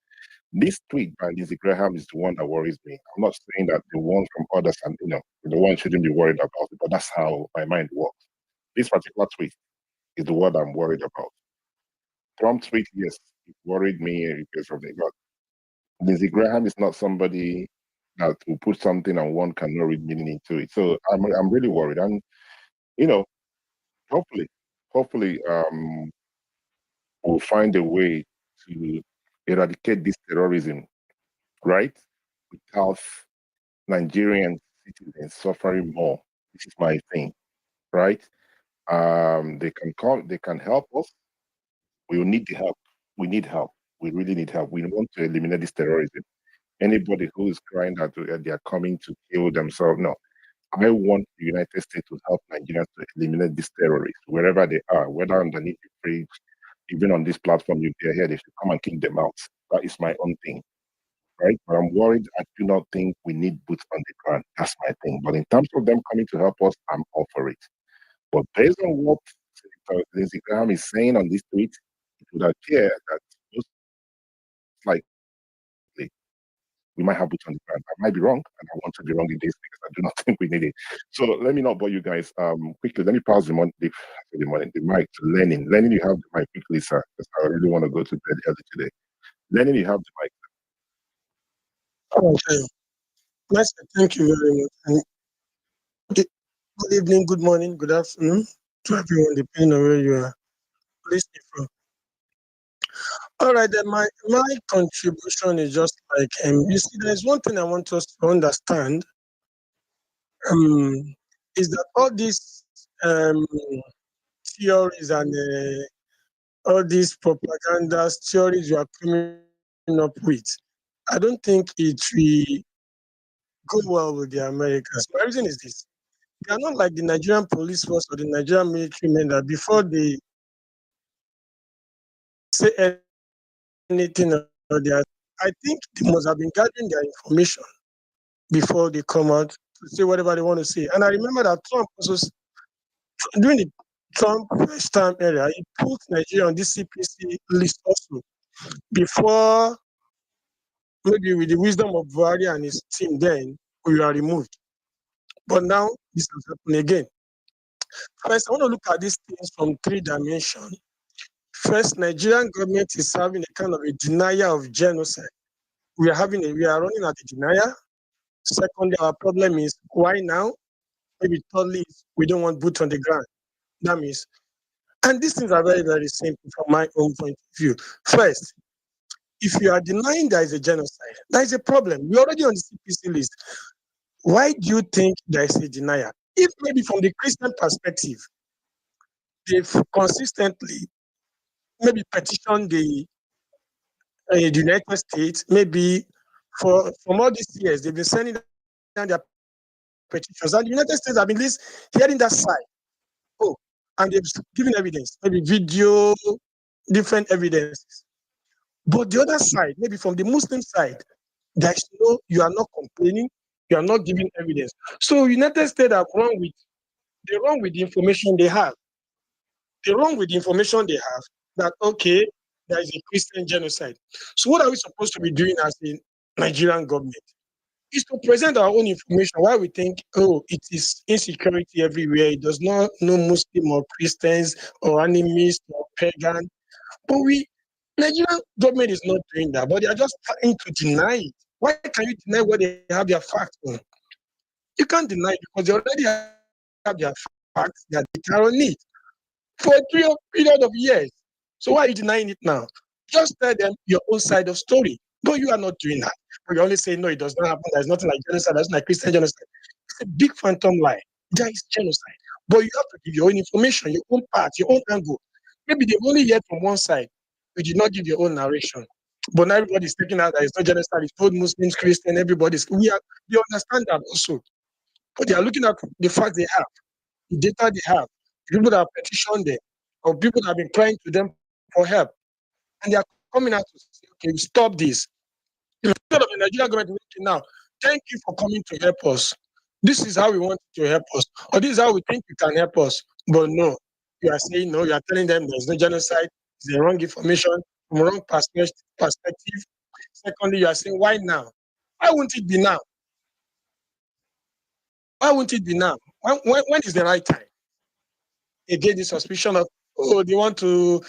S3: This tweet by Lindsey Graham is the one that worries me. I'm not saying that the ones from others and the one shouldn't be worried about it, but that's how my mind works. This particular tweet is the one I'm worried about. Trump tweet, yes, it worried me because of it, but Lindsey Graham is not somebody that will put something and one cannot read meaning into it. So I'm really worried. And you know, hopefully, hopefully, we'll find a way to eradicate this terrorism, right? Without Nigerian citizens suffering more. This is my thing, right? They can come, they can help us. We will need the help. We need help. We really need help. We want to eliminate this terrorism. Anybody who is crying that they are coming to kill themselves, no. I want the United States to help Nigerians to eliminate these terrorists wherever they are, whether underneath the bridge, even on this platform, if they're here, they should come and kick them out. That is my own thing, right? But I'm worried. I do not think we need boots on the ground. That's my thing. But in terms of them coming to help us, I'm all for it. But based on what Lindsey Graham is saying on this tweet, it would appear that most likely we might have boots on the ground. I might be wrong, and I want to be wrong in this because I do not think we need it. So let me not bore you guys. Quickly, let me pass the mic to Lenin. Lenin, you have the mic quickly, sir, because I really want to go to bed early today. Lenin, you have the mic.
S14: Okay. Nice. Thank you very much. And good evening, good morning, good afternoon to everyone, depending on where you are listening from. All right, then my contribution is just like you see, there's one thing I want us to understand um is that all these theories and all these propagandas theories you are coming up with, I don't think it will go well with the Americans. My reason is this: they are not like the Nigerian police force or the Nigerian military men that before they say anything or they are, I think they must have been gathering their information before they come out to say whatever they want to say. And I remember that Trump also during the Trump first time era, he put Nigeria on this CPC list also before maybe with the wisdom of Buhari and his team then we are removed. But now this has happened again. First, I want to look at these things from three dimensions. First, Nigerian government is having a kind of a denial of genocide. We are running at a denial. Secondly, our problem is why now? Maybe thirdly, we don't want boots on the ground. That means, and these things are very, very simple from my own point of view. First, if you are denying there is a genocide, there is a problem. We're already on the CPC list. Why do you think there is a denial? If maybe from the Christian perspective, they've consistently maybe petitioned the United States, maybe from all these years, they've been sending down their petitions, and the United States have been at least hearing that side. Oh, and they've given evidence, maybe video, different evidences. But the other side, maybe from the Muslim side, there is no, you are not complaining, you are not giving evidence. So United States have they wrong with the information they have. They wrong with the information they have that okay, there is a Christian genocide. So what are we supposed to be doing as a Nigerian government? Is to present our own information why we think, oh, it is insecurity everywhere. It does not know Muslim or Christians or animists or pagan. But Nigerian government is not doing that, but they are just trying to deny it. Why can you deny what they have their facts on? You can't deny it because they already have their facts, their data on it for a period of years. So why are you denying it now? Just tell them your own side of story. But you are not doing that. But you only say no, it does not happen. There's nothing like genocide, there's nothing like Christian genocide. It's a big phantom lie. There is genocide. But you have to give your own information, your own part, your own angle. Maybe they've only heard from one side. You did not give your own narration. But now everybody's taking out that it's not genocide, it's both Muslims, Christian, we understand that also. But they are looking at the facts they have, the data they have, the people that have petitioned them, or people that have been crying to them for help. And they are coming out to say, okay, stop this. Instead of the Nigerian government, okay, now, thank you for coming to help us. This is how we want you to help us, or this is how we think you can help us. But no, you are saying no, you are telling them there's no genocide, it's the wrong information, from wrong perspective. Secondly, you are saying, why now? Why won't it be now? Why won't it be now? When is the right time? Again, the suspicion of oh they want to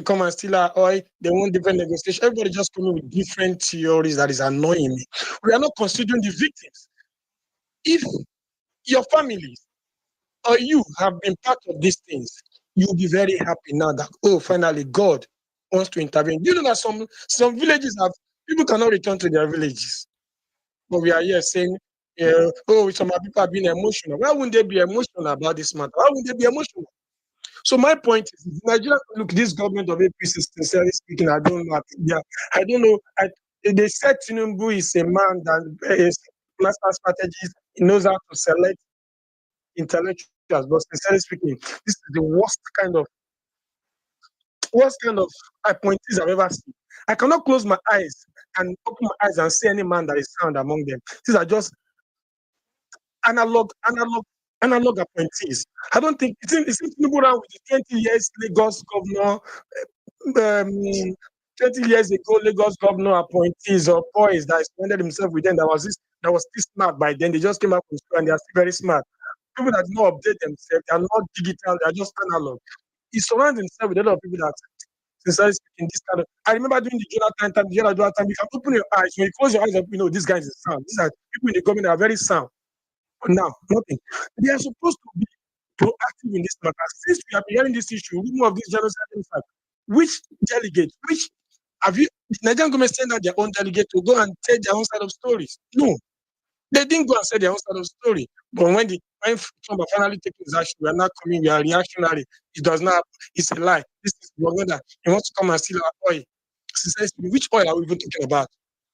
S14: come and steal our oil, they want different negotiation. Everybody just coming with different theories that is annoying me. We are not considering the victims. If your families or you have been part of these things, you'll be very happy now that oh finally God wants to intervene. You know that some villages have people cannot return to their villages. But we are here saying, oh, some people are being emotional. Why wouldn't they be emotional about this matter? Why wouldn't they be emotional? So my point is, Nigeria, look, this government of APC, sincerely speaking, I don't know. I don't know. They said Tinubu is a man that is master strategist. He knows how to select intellectuals. But sincerely speaking, this is the worst kind of appointees I've ever seen. I cannot close my eyes and open my eyes and see any man that is found among them. These are just analog analog appointees. I don't think it seems to go around with the 20 years Lagos governor, 20 years ago Lagos governor appointees or boys that surrounded himself with them that was this smart by then. They just came out from school and they are still very smart. People that do not update themselves, they are not digital, they are just analog. He surrounds himself with a lot of people that sincerely speaking, this kind of I remember during the Jonathan time, you can open your eyes, when you close your eyes, this guy is sound. These are people in the government that are very sound. Now, nothing. They are supposed to be proactive in this matter. Since we have been hearing this issue, more of this genocide, which delegates, which Have you? The Nigerian government sent out their own delegate to go and tell their own side of stories? No, they didn't go and say their own side of story. But when Trump finally taking his action, we are not coming. We are reactionary. It does not. It's a lie. This is propaganda. He wants to come and steal our oil. Which oil are we even talking about?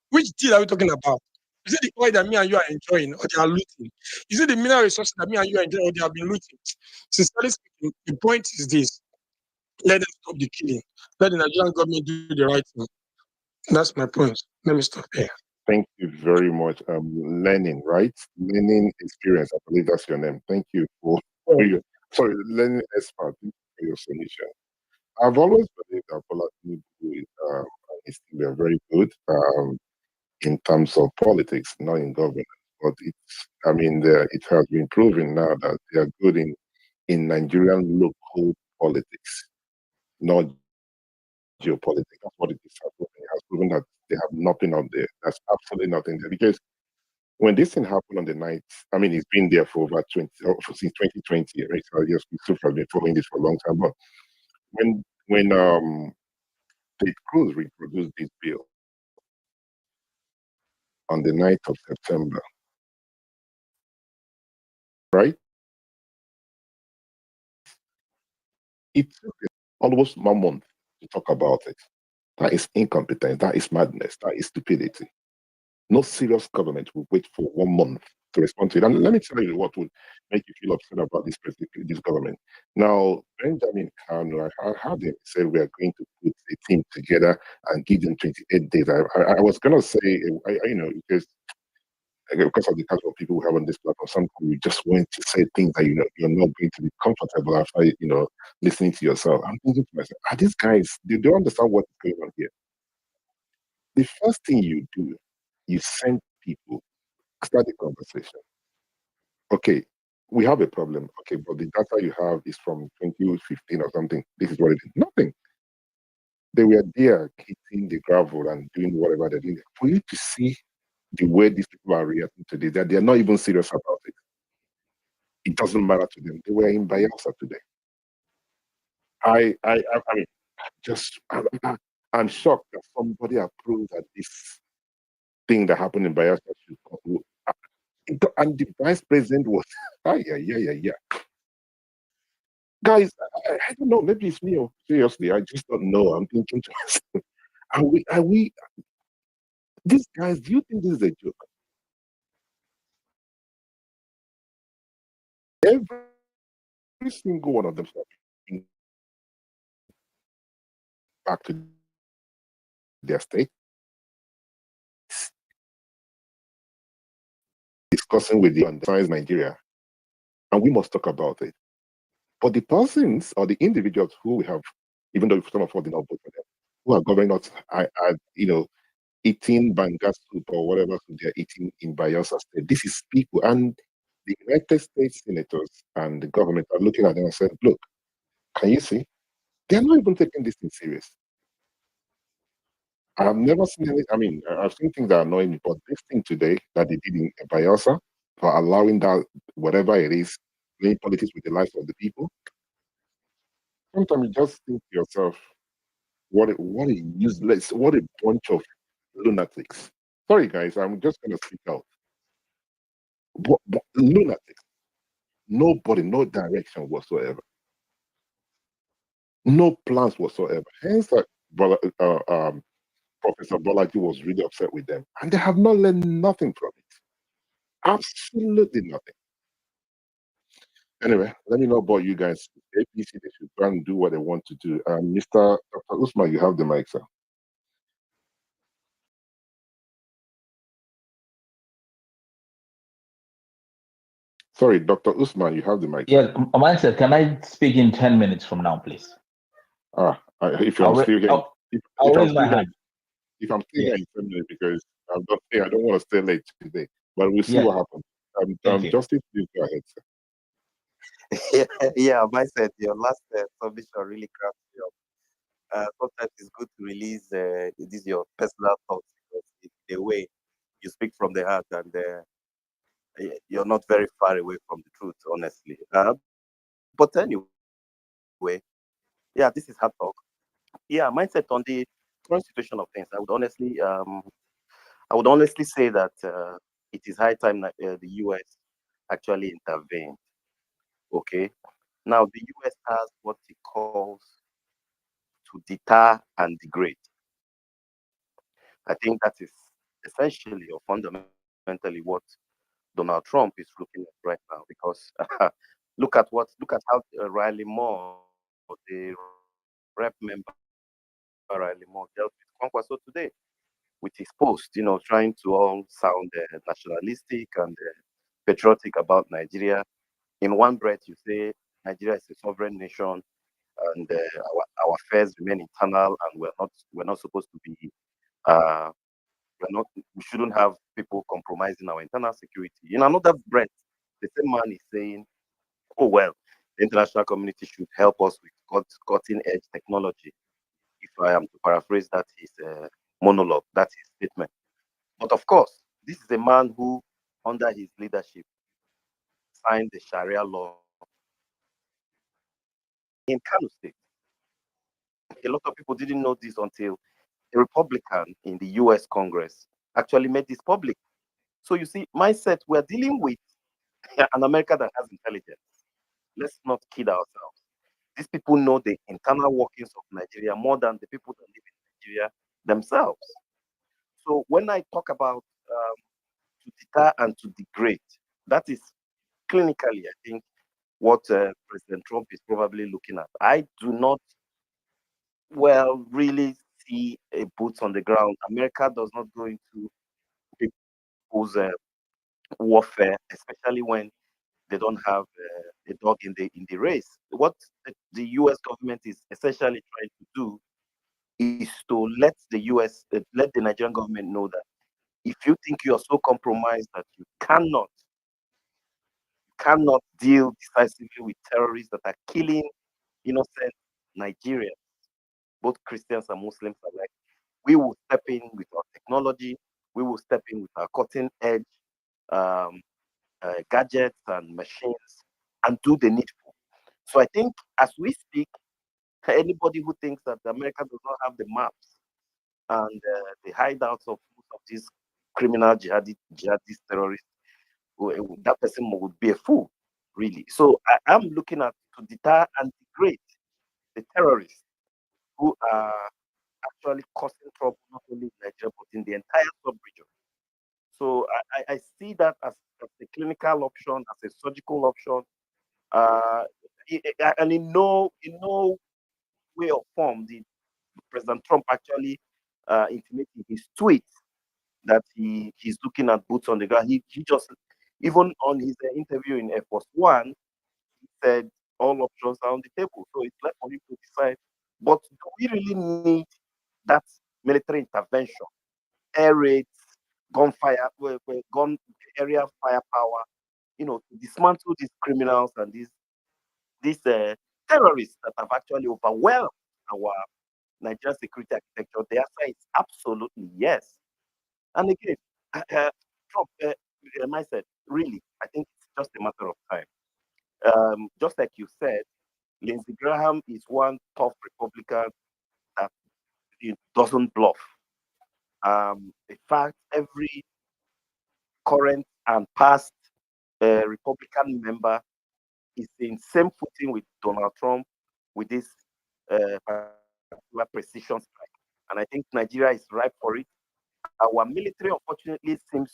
S14: Which deal are we talking about? Is it the oil that me and you are enjoying, or they are looting? Is it the mineral resources that me and you are enjoying, or they have been looting? Sincerely speaking, the point is this: let them stop the killing. Let the Nigerian government do the right thing. That's my point. Let me stop here.
S3: Thank you very much. Learning, right? Learning experience. I believe that's your name. Thank you for your learning expert. Thank you for your submission. I've always believed that Bola Tinubu is still very good in terms of politics, not in governance. But it has been proven now that they are good in Nigerian local politics, not geopolitics. That's what it is. It has proven that they have nothing out there. That's absolutely nothing there. Because when this thing happened on the night, it's been there for over since 2020, right? So yes, we still have been following this for a long time. But when Ted Cruz reproduced this bill on the 9th of September, right? It took almost 1 month to talk about it. That is incompetence. That is madness. That is stupidity. No serious government will wait for 1 month to respond to it. And let me tell you what would make you feel upset about this government. Now, Benjamin Kanu, I heard him say we are going to put a team together and give them 28 days. I was going to say, because of the kind of people who have on this platform, sometimes you just want to say things that you're not going to be comfortable after listening to yourself. I'm thinking to myself, are these guys? They don't understand what's going on here. The first thing you do, you send people, start the conversation. Okay, we have a problem. Okay, but the data you have is from 2015 or something. This is what it is. Nothing. They were there hitting the gravel and doing whatever they're doing. For you to see the way these people are reacting to this, that they're not even serious about it. It doesn't matter to them. They were in Bayelsa today. I'm shocked that somebody approved that this thing that happened in Bayelsa should conclude. And the vice president was, yeah. Guys, I don't know. Maybe it's me. Seriously, I just don't know. I'm thinking to myself, are we? These guys, do you think this is a joke? Every single one of them back to their state, discussing with the undersigned Nigeria, and we must talk about it. But the persons or the individuals who we have, even though some of us did not vote for them, who are governing us, eating banga soup or whatever food they're eating in Bayelsa State. This is people, and the United States senators and the government are looking at them and saying, "Look, can you see? They're not even taking this thing serious." I've never seen any. I've seen things that annoy me, but this thing today that they did in Bayelsa for allowing that whatever it is, playing politics with the lives of the people. Sometimes you just think to yourself, what a useless, what a bunch of lunatics. Sorry, guys, I'm just going to speak out. But lunatics. Nobody, no direction whatsoever. No plans whatsoever. Hence, Professor Bolaji was really upset with them. And they have not learned nothing from it. Absolutely nothing. Anyway, let me know about you guys. APC, they should try and do what they want to do. Mr. Dr. Usman, you have the mic, sir. Sorry, Dr. Usman, you have the mic.
S15: Yeah, Mindset, can I speak in 10 minutes from now, please?
S3: If I'm still here,
S15: I'll raise my hand.
S3: If I'm still here in 10 minutes, because I'm not here, I don't want to stay late today. But we'll see what happens. Justice, please go ahead, sir.
S16: Yeah, Mindset, your last submission really cracks me up. Sometimes it's good to release this your personal thoughts, because in a way you speak from the heart, and you're not very far away from the truth, honestly. But anyway, yeah, this is hard talk. Yeah, Mindset, on the current situation of things, I would honestly say that it is high time that the US actually intervened. Okay, now the US has what it calls to deter and degrade. I think that is essentially or fundamentally what Donald Trump is looking at right now. Because look at how Riley Moore, the rep member Riley Moore, dealt with Conquest today with his post, trying to all sound nationalistic and patriotic about Nigeria. In one breath, you say Nigeria is a sovereign nation and our affairs remain internal, and we're not supposed to be uh, we shouldn't have people compromising our internal security. In another breath, the same man is saying, "Oh well, the international community should help us with cutting edge technology." If I am to paraphrase that his monologue, that's his statement. But of course, this is a man who, under his leadership, signed the Sharia law in Kano State. A lot of people didn't know this until a Republican in the US Congress actually made this public. So you see, mindset, we're dealing with an America that has intelligence. Let's not kid ourselves. These people know the internal workings of Nigeria more than the people that live in Nigeria themselves. So when I talk about to deter and to degrade, that is clinically, I think, what President Trump is probably looking at. I do not, well, really see a boots on the ground. America does not go into people's warfare, especially when they don't have a dog in the race. What the U.S. government is essentially trying to do is to let let the Nigerian government know that if you think you are so compromised that you cannot deal decisively with terrorists that are killing innocent Nigerians, both Christians and Muslims alike, we will step in with our technology, we will step in with our cutting edge um, gadgets and machines and do the needful. So I think as we speak, anybody who thinks that America does not have the maps and the hideouts of most of these criminal jihadist terrorists, that person would be a fool, really. So I am looking at to deter and degrade the terrorists who are actually causing trouble not only in Nigeria but in the entire sub-region. So I see that as a clinical option, as a surgical option, uh, and in no way or form did President Trump actually intimate in his tweet that he's looking at boots on the ground. He just, even on his interview in Air Force One, he said all options are on the table. So it's left for him to decide. But do we really need that military intervention, air raids, gunfire, gun area firepower, to dismantle these criminals and these terrorists that have actually overwhelmed our Nigerian security architecture? The answer is absolutely yes. And again, Trump, mindset, really, I think it's just a matter of time. Just like you said, Lindsey Graham is one tough Republican that doesn't bluff. In fact, every current and past Republican member is in same footing with Donald Trump with this particular precision strike. And I think Nigeria is ripe for it. Our military, unfortunately, seems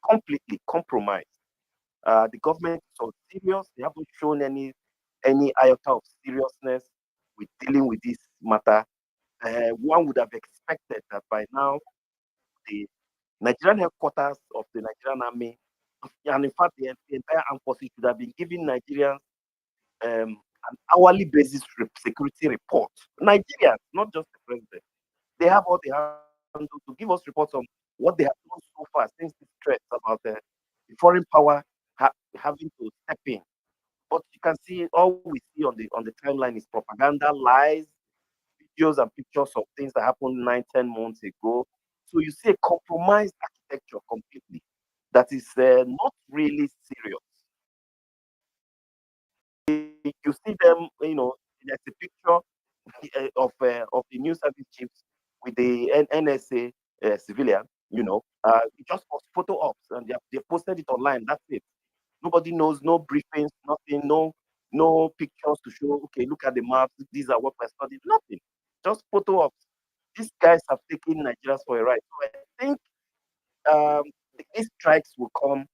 S16: completely compromised. The government is so serious; they haven't shown any iota of seriousness with dealing with this matter. One would have expected that by now the Nigerian headquarters of the Nigerian Army, and in fact the entire armed forces, should have been giving Nigerians an hourly basis security report. Nigerians, not just the president. They have all they have to give us reports on what they have done so far since the threats about the foreign power having to step in. But you can see all we see on the timeline is propaganda, lies, videos and pictures of things that happened 9, 10 months ago. So you see a compromised architecture completely that is not really serious. You see them, there's a picture of the new service chiefs with the NSA civilian, it just was photo ops, and they posted it online. That's it. Nobody knows, no briefings, nothing, no pictures to show. Okay, look at the maps. These are what we're studying. Nothing, just photo ops. These guys have taken Nigerians for a ride. So I think um, these strikes will come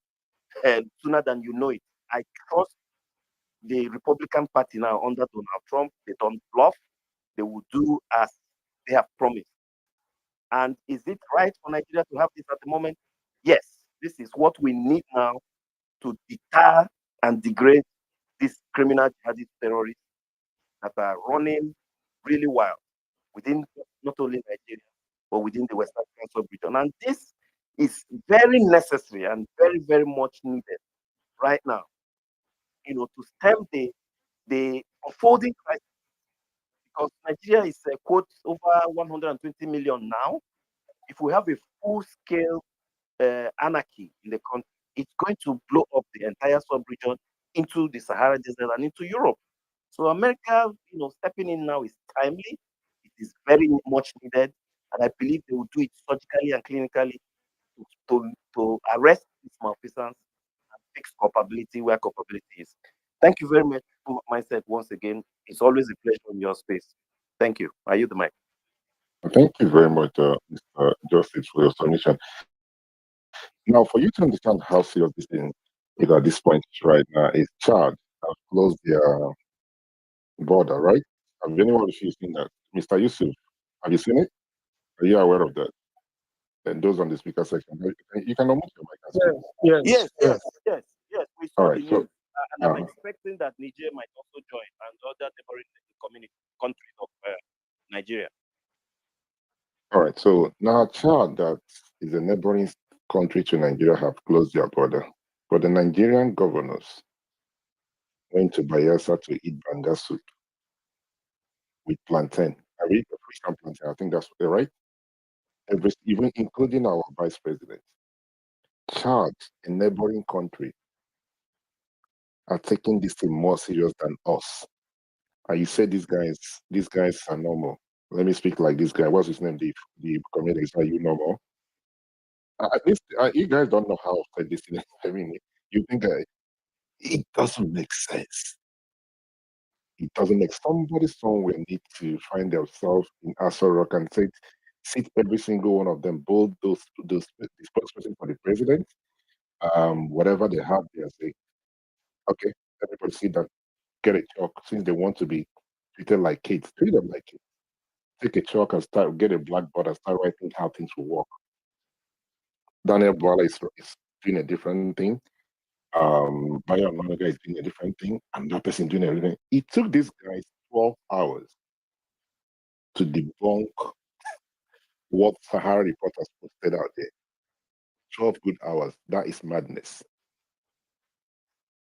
S16: sooner than you know it. I trust the Republican Party now under Donald Trump. They don't bluff. They will do as they have promised. And is it right for Nigeria to have this at the moment? Yes, this is what we need now to deter and degrade these criminal jihadist terrorists that are running really wild within not only Nigeria, but within the West African sub-region. And this is very necessary and very, very much needed right now, to stem the unfolding crisis. Because Nigeria is, quote, over 120 million now. If we have a full-scale anarchy in the country, it's going to blow up the entire sub-region into the Sahara Desert and into Europe. So America, stepping in now is timely. It is very much needed, and I believe they will do it surgically and clinically to arrest these malfeasance and fix culpability where culpability is. Thank you very much for mindset once again. It's always a pleasure in your space. Thank you. I yield the mic.
S3: Thank you very much, Mr. Justice, for your submission. Now, for you to understand how serious this thing is at this point right now, is Chad have closed their border, right? Have anyone of you seen that? Mr. Yusuf, have you seen it? Are you aware of that? And those on the speaker section, you can unmute your mic and speak.
S16: Yes. We saw
S3: All
S16: the
S3: right,
S16: news,
S3: so
S16: and I'm expecting that Niger might also join, and other neighboring countries of Nigeria.
S3: all right, so now Chad, that is a neighboring country to Nigeria, have closed their border, but the Nigerian governors went to Bayelsa to eat banga soup with plantain. I read the fish and plantain. I think that's right. Even including our vice president. Chad, a neighboring country, are taking this thing more serious than us. And you said these guys are normal. Let me speak like this guy. What's his name? The comedian. Are you normal? At least you guys don't know how to say this thing. I mean, you think it doesn't make sense. It doesn't make somebody somewhere need to find themselves in Aso Rock and sit every single one of them, both the spokesperson for the president, whatever they have there, say, okay, everybody sit down, get a chalk, since they want to be treated like kids, treat them like kids. Take a chalk and get a blackboard and start writing how things will work. Daniel Bwala is doing a different thing. Bayo Managa is doing a different thing, and that person doing a different. It took these guys 12 hours to debunk what Sahara reporters posted out there. 12 good hours. That is madness.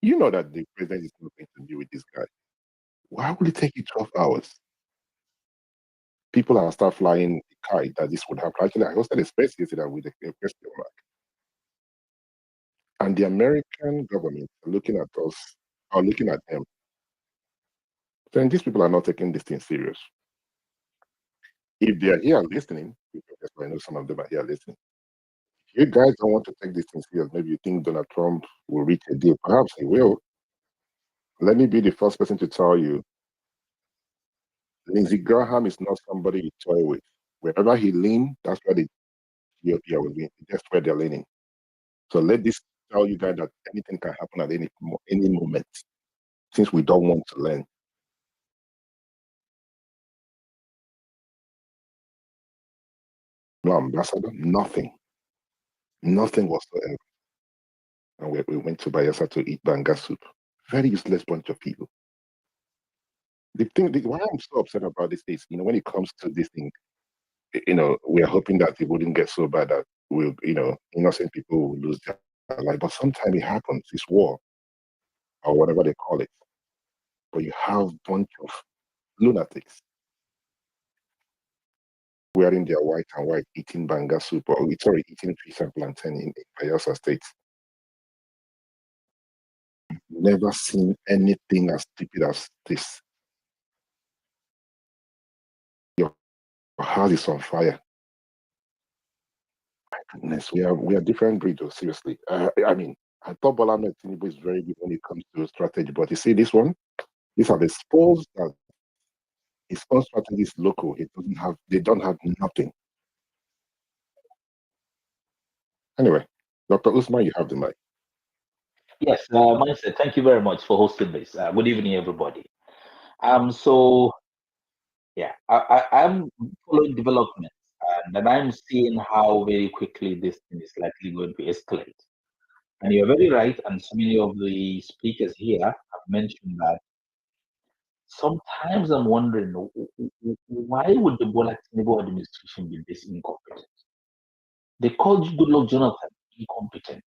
S3: You know that the president is not going to deal with this guy. Why would it take you 12 hours? People are start flying the kite that this would happen. Actually, I hosted a space yesterday with a question mark. And the American government are looking at us, are looking at them, saying these people are not taking this thing serious. If they are here listening, because I know some of them are here listening, if you guys don't want to take this thing serious, maybe you think Donald Trump will reach a deal. Perhaps he will. Let me be the first person to tell you, Lindsey Graham is not somebody you toy with. Wherever he leans, that's where the GOP will lean. That's where they're leaning. So let this tell you guys that anything can happen at any moment, since we don't want to learn. No ambassador, nothing whatsoever. And we went to Bayelsa to eat banga soup. Very useless bunch of people. Why I'm so upset about this is, when it comes to this thing, we are hoping that it wouldn't get so bad that innocent people will lose their life. But sometimes it happens. It's war or whatever they call it. But you have a bunch of lunatics wearing their white and white, eating banga soup, or eating fish and plantain in Bayelsa State. Never seen anything as stupid as this. Your house is on fire. Goodness, we are different breed, though, seriously. I mean, I thought Bola Ahmed Tinubu is very good when it comes to strategy, but you see this one, these are the spores that his own strategy is local. They don't have nothing. Anyway, Dr. Usman, you have the mic.
S15: Yes, Mindset, thank you very much for hosting this. Good evening, everybody. So yeah, I'm following developments, and then I'm seeing how very quickly this thing is likely going to escalate. And you're very right, and so many of the speakers here have mentioned that. Sometimes I'm wondering why would the Bola Tinubu administration be this incompetent? They called Goodluck Jonathan incompetent,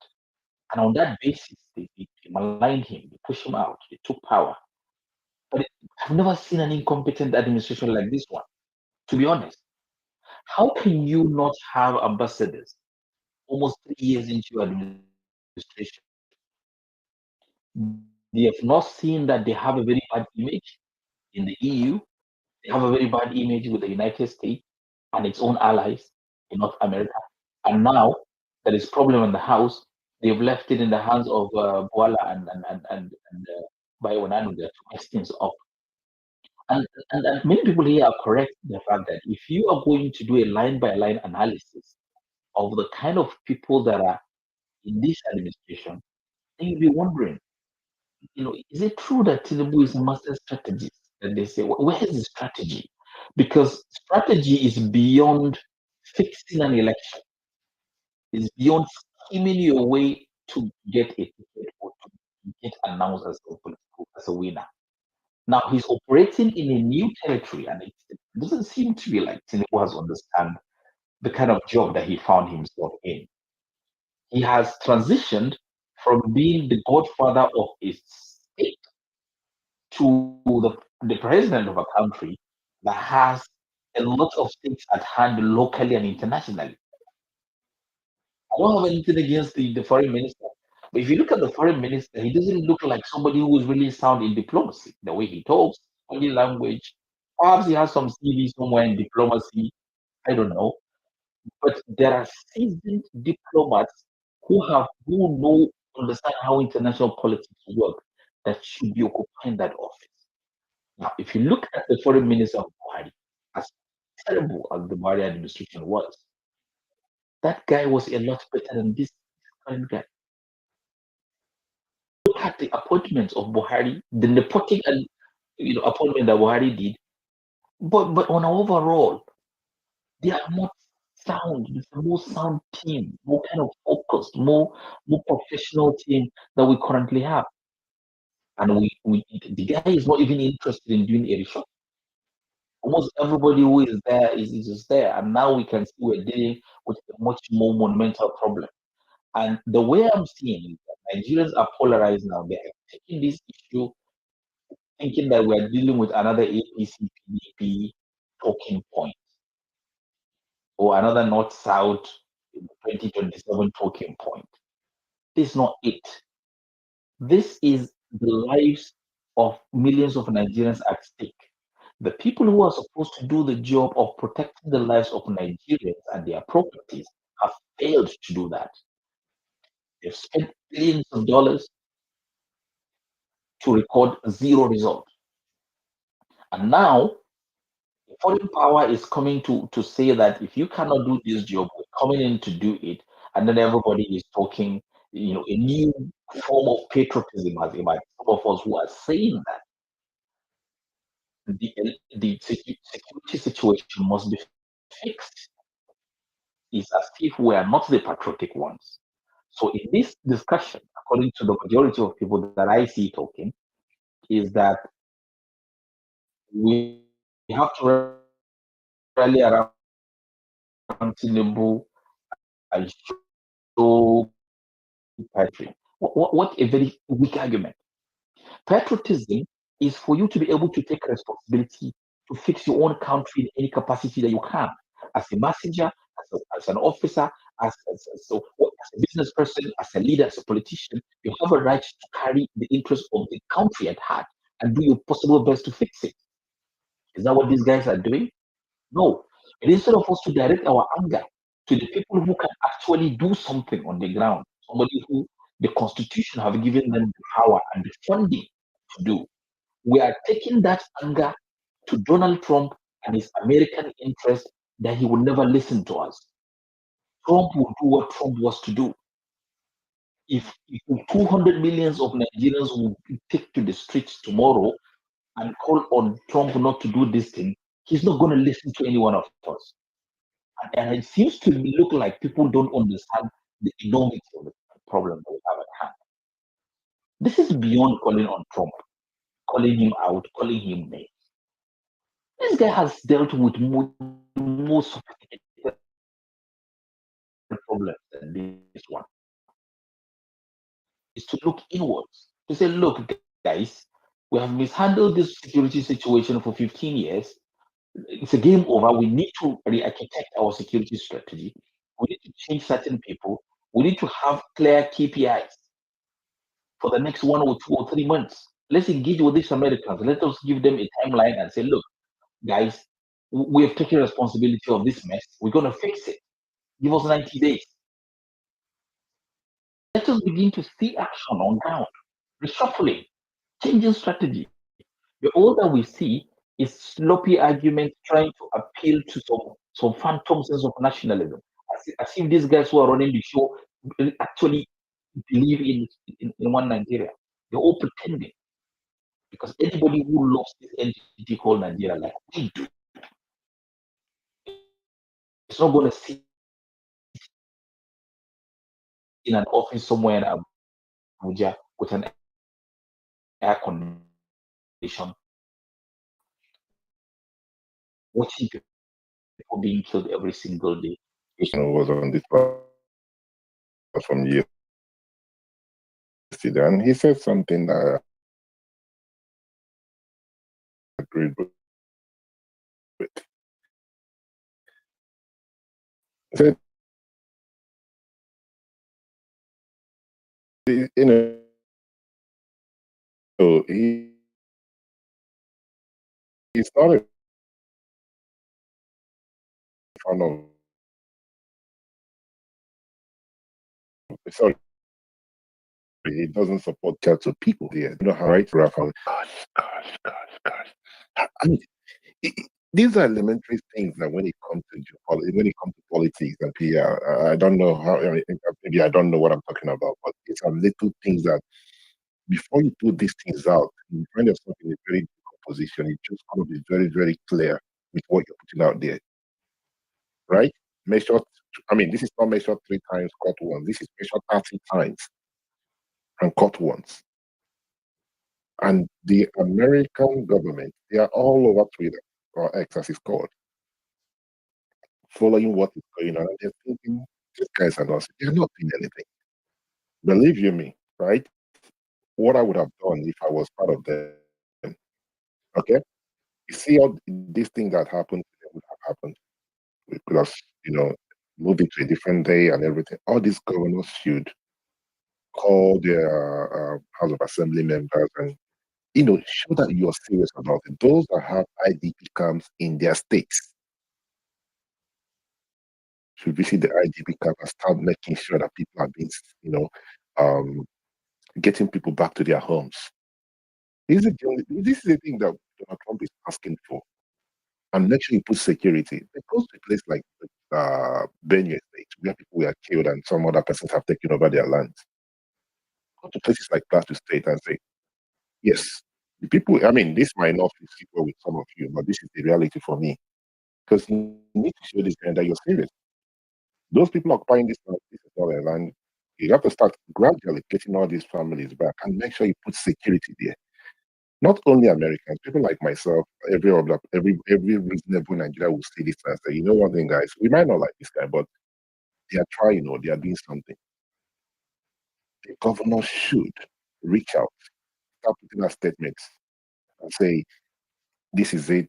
S15: and on that basis, they maligned him, they pushed him out, they took power. But I've never seen an incompetent administration like this one. To be honest, how can you not have ambassadors almost 3 years into your administration? They have not seen that they have a very bad image in the EU. They have a very bad image with the United States and its own allies in North America. And now there is problem in the house. They've left it in the hands of Boala and Bayo Nanu to mess things up. And many people here are correct in the fact that if you are going to do a line by line analysis of the kind of people that are in this administration, then you'll be wondering, is it true that Tinubu is a master strategist? And they say, where is the strategy? Because strategy is beyond fixing an election. It's beyond scheming your way to get a ticket or to get announced as a winner. Now he's operating in a new territory, and it doesn't seem to be like Tinubu has understand the kind of job that he found himself in. He has transitioned from being the godfather of a state to the president of a country that has a lot of things at hand locally and internationally. I don't have anything against the foreign minister, but if you look at the foreign minister, he doesn't look like somebody who is really sound in diplomacy. The way he talks, body language, perhaps he has some CV somewhere in diplomacy. I don't know, but there are seasoned diplomats who know understand how international politics work that should be occupying that office. Now, if you look at the foreign minister of Buhari, as terrible as the Buhari administration was, that guy was a lot better than this current guy. Look at the appointments of Buhari, the nepotic and appointment that Buhari did, but on overall, they are more sound. It's a more sound team, more kind of focused, more professional team that we currently have. And the guy is not even interested in doing a reshuffle. Almost everybody who is there is just there. And now we can see we're dealing with a much more monumental problem. And the way I'm seeing it, Nigerians are polarized now. They are taking this issue, thinking that we're dealing with another APC PDP talking point or another North South 2027 talking point. This is not it. This is the lives of millions of Nigerians at stake. The people who are supposed to do the job of protecting the lives of Nigerians and their properties have failed to do that. They've spent billions of dollars to record zero result. And now, the foreign power is coming to say that if you cannot do this job, we're coming in to do it. And then everybody is talking, a new form of patriotism, as some of us who are saying that the security situation must be fixed. It's as if we are not the patriotic ones. So in this discussion, according to the majority of people that I see talking, is that we have to rally around Tinubu and show patriotism. What a very weak argument. Patriotism is for you to be able to take responsibility to fix your own country in any capacity that you can, as a messenger, as an officer, as a business person, as a leader, as a politician. You have a right to carry the interest of the country at heart and do your possible best to fix it. Is that what these guys are doing? No. But instead of us to direct our anger to the people who can actually do something on the ground, somebody who the constitution have given them the power and the funding to do. We are taking that anger to Donald Trump and his American interest that he will never listen to us. Trump will do what Trump was to do. If 200 millions of Nigerians will take to the streets tomorrow and call on Trump not to do this thing, he's not going to listen to any one of us. And it seems to me look like people don't understand the enormity of the problem that we have at hand. This is beyond calling on Trump, calling him out, calling him names. This guy has dealt with most sophisticated problems than this one. Is to look inwards, to say, look, guys, we have mishandled this security situation for 15 years. It's a game over. We need to re-architect our security strategy. We need to change certain people. We need to have clear KPIs for the next 1 or 2 or 3 months. Let's engage with these Americans. Let us give them a timeline and say, look, guys, we have taken responsibility of this mess. We're going to fix it. Give us 90 days. Let us begin to see action on ground, reshuffling, changing strategy. The all that we see is sloppy argument trying to appeal to some phantom sense of nationalism. As if these guys who are running the show actually believe in one Nigeria. They're all pretending. Because anybody who loves this entity called Nigeria, like we do, it's not going to sit in an office somewhere in Abuja with an air condition, watching people being killed every single day.
S3: Was on this from yesterday, and he said something that I agreed with. He said, you know, so he's not a fan of. Sorry, he doesn't support capital people here. You know how right, Rafa? Gosh. I mean, these are elementary things that when it comes to politics and PR, I don't know how. Maybe I don't know what I'm talking about, but it's a little things that before you put these things out, you find yourself in a very difficult position. You just got to be very, very clear with what you're putting out there, right? Measure. I mean, this is not measured 3 times, cut once. This is measured 30 times and cut once. And the American government, they are all over Twitter, or X as it's called, following what is going on. And they're thinking, these guys are not, they're not doing anything. Believe you me, right? What I would have done if I was part of them, okay? You see all these things that happened would have happened. We could have, moved it to a different day and everything. All these governors should call their House of Assembly members and show that you're serious about it. Those that have IDP camps in their states should visit the IDP camp and start making sure that people are being, getting people back to their homes. This is the thing that Donald Trump is asking for. And make sure you put security. It goes to a place like Benue State, where people were killed and some other persons have taken over their lands. Go to places like Plateau State and say, yes, the people, I mean, this might not be equal with some of you, but this is the reality for me. Because you need to show this guy that you're serious. Those people occupying this land, this is not their land. You have to start gradually getting all these families back and make sure you put security there. Not only Americans, people like myself, every reasonable Nigerian will see this and say, you know one thing, guys, we might not like this guy, but they are trying or they are doing something. The governor should reach out, start putting out statements and say, this is it.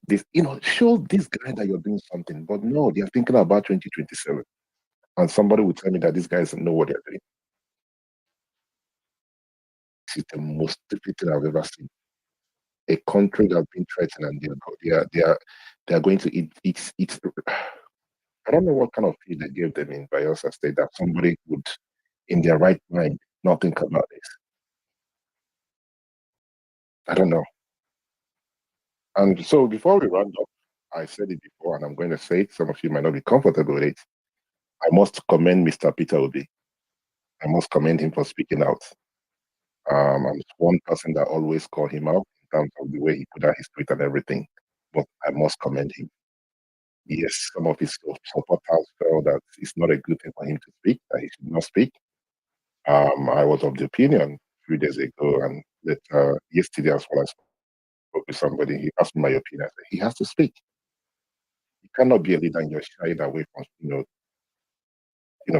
S3: Show this guy that you're doing something. But no, they are thinking about 2027. And somebody will tell me that these guys know what they're doing. This is the most stupid thing I've ever seen. A country that's been threatened and they are going to eat. I don't know what kind of fee they gave them in Bayelsa State that somebody would, in their right mind, not think about this. I don't know. And so before we round up, I said it before and I'm going to say it. Some of you might not be comfortable with it. I must commend Mr. Peter Obi. I must commend him for speaking out. I'm one person that always call him out in terms of the way he put out his tweet and everything. But I must commend him. Yes, some of his supporters felt that it's not a good thing for him to speak, that he should not speak. I was of the opinion a few days ago and that yesterday as well, I spoke with somebody, he asked me my opinion. I said, he has to speak. You cannot be a leader and you're shying away from,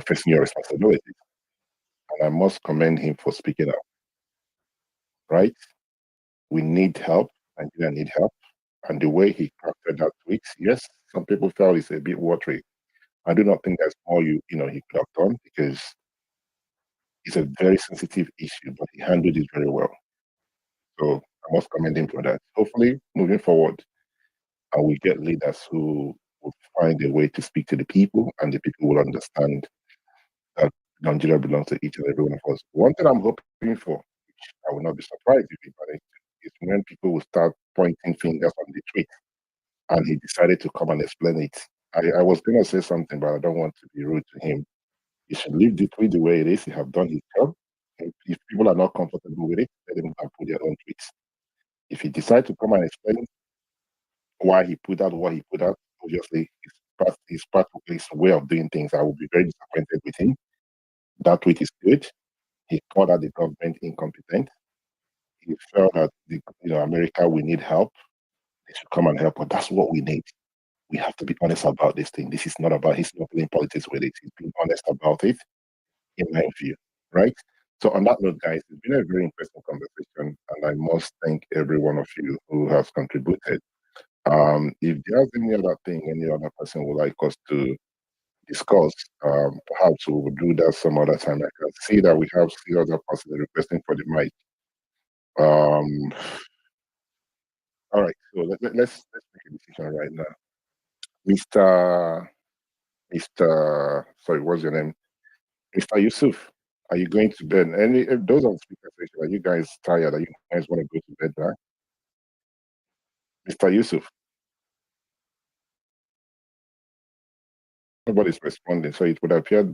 S3: facing your responsibilities. And I must commend him for speaking out, right? We need help. Nigeria need help. And the way he crafted that tweet, yes, some people felt it's a bit watery. I do not think there's more he could have done because it's a very sensitive issue, but he handled it very well. So I must commend him for that. Hopefully, moving forward, we get leaders who will find a way to speak to the people, and the people will understand that Nigeria belongs to each and every one of us. One thing I'm hoping for, which I will not be surprised if it is when people will start pointing fingers on the tweet, and he decided to come and explain it. I was going to say something, but I don't want to be rude to him. He should leave the tweet the way it is. He have done his job. If people are not comfortable with it, let them put their own tweets. If he decides to come and explain why he put out what he put out, obviously it's part of his way of doing things. I will be very disappointed with him. That tweet is good. He called out the government incompetent. He felt that America, we need help. They should come and help, but that's what we need. We have to be honest about this thing. This is not about, he's not playing politics with it. He's being honest about it, in my view, right? So on that note, guys, it's been a very interesting conversation, and I must thank every one of you who has contributed. If there's any other thing any other person would like us to discuss, perhaps we will do that some other time. I can see that we have still other person requesting for the mic. All right, so let's make a decision right now. Sorry, what's your name? Mr. Yusuf, are you going to bed? If those on speaker station, are you guys tired? Are you guys want to go to bed, right? Mr. Yusuf. Nobody's responding, so it would appear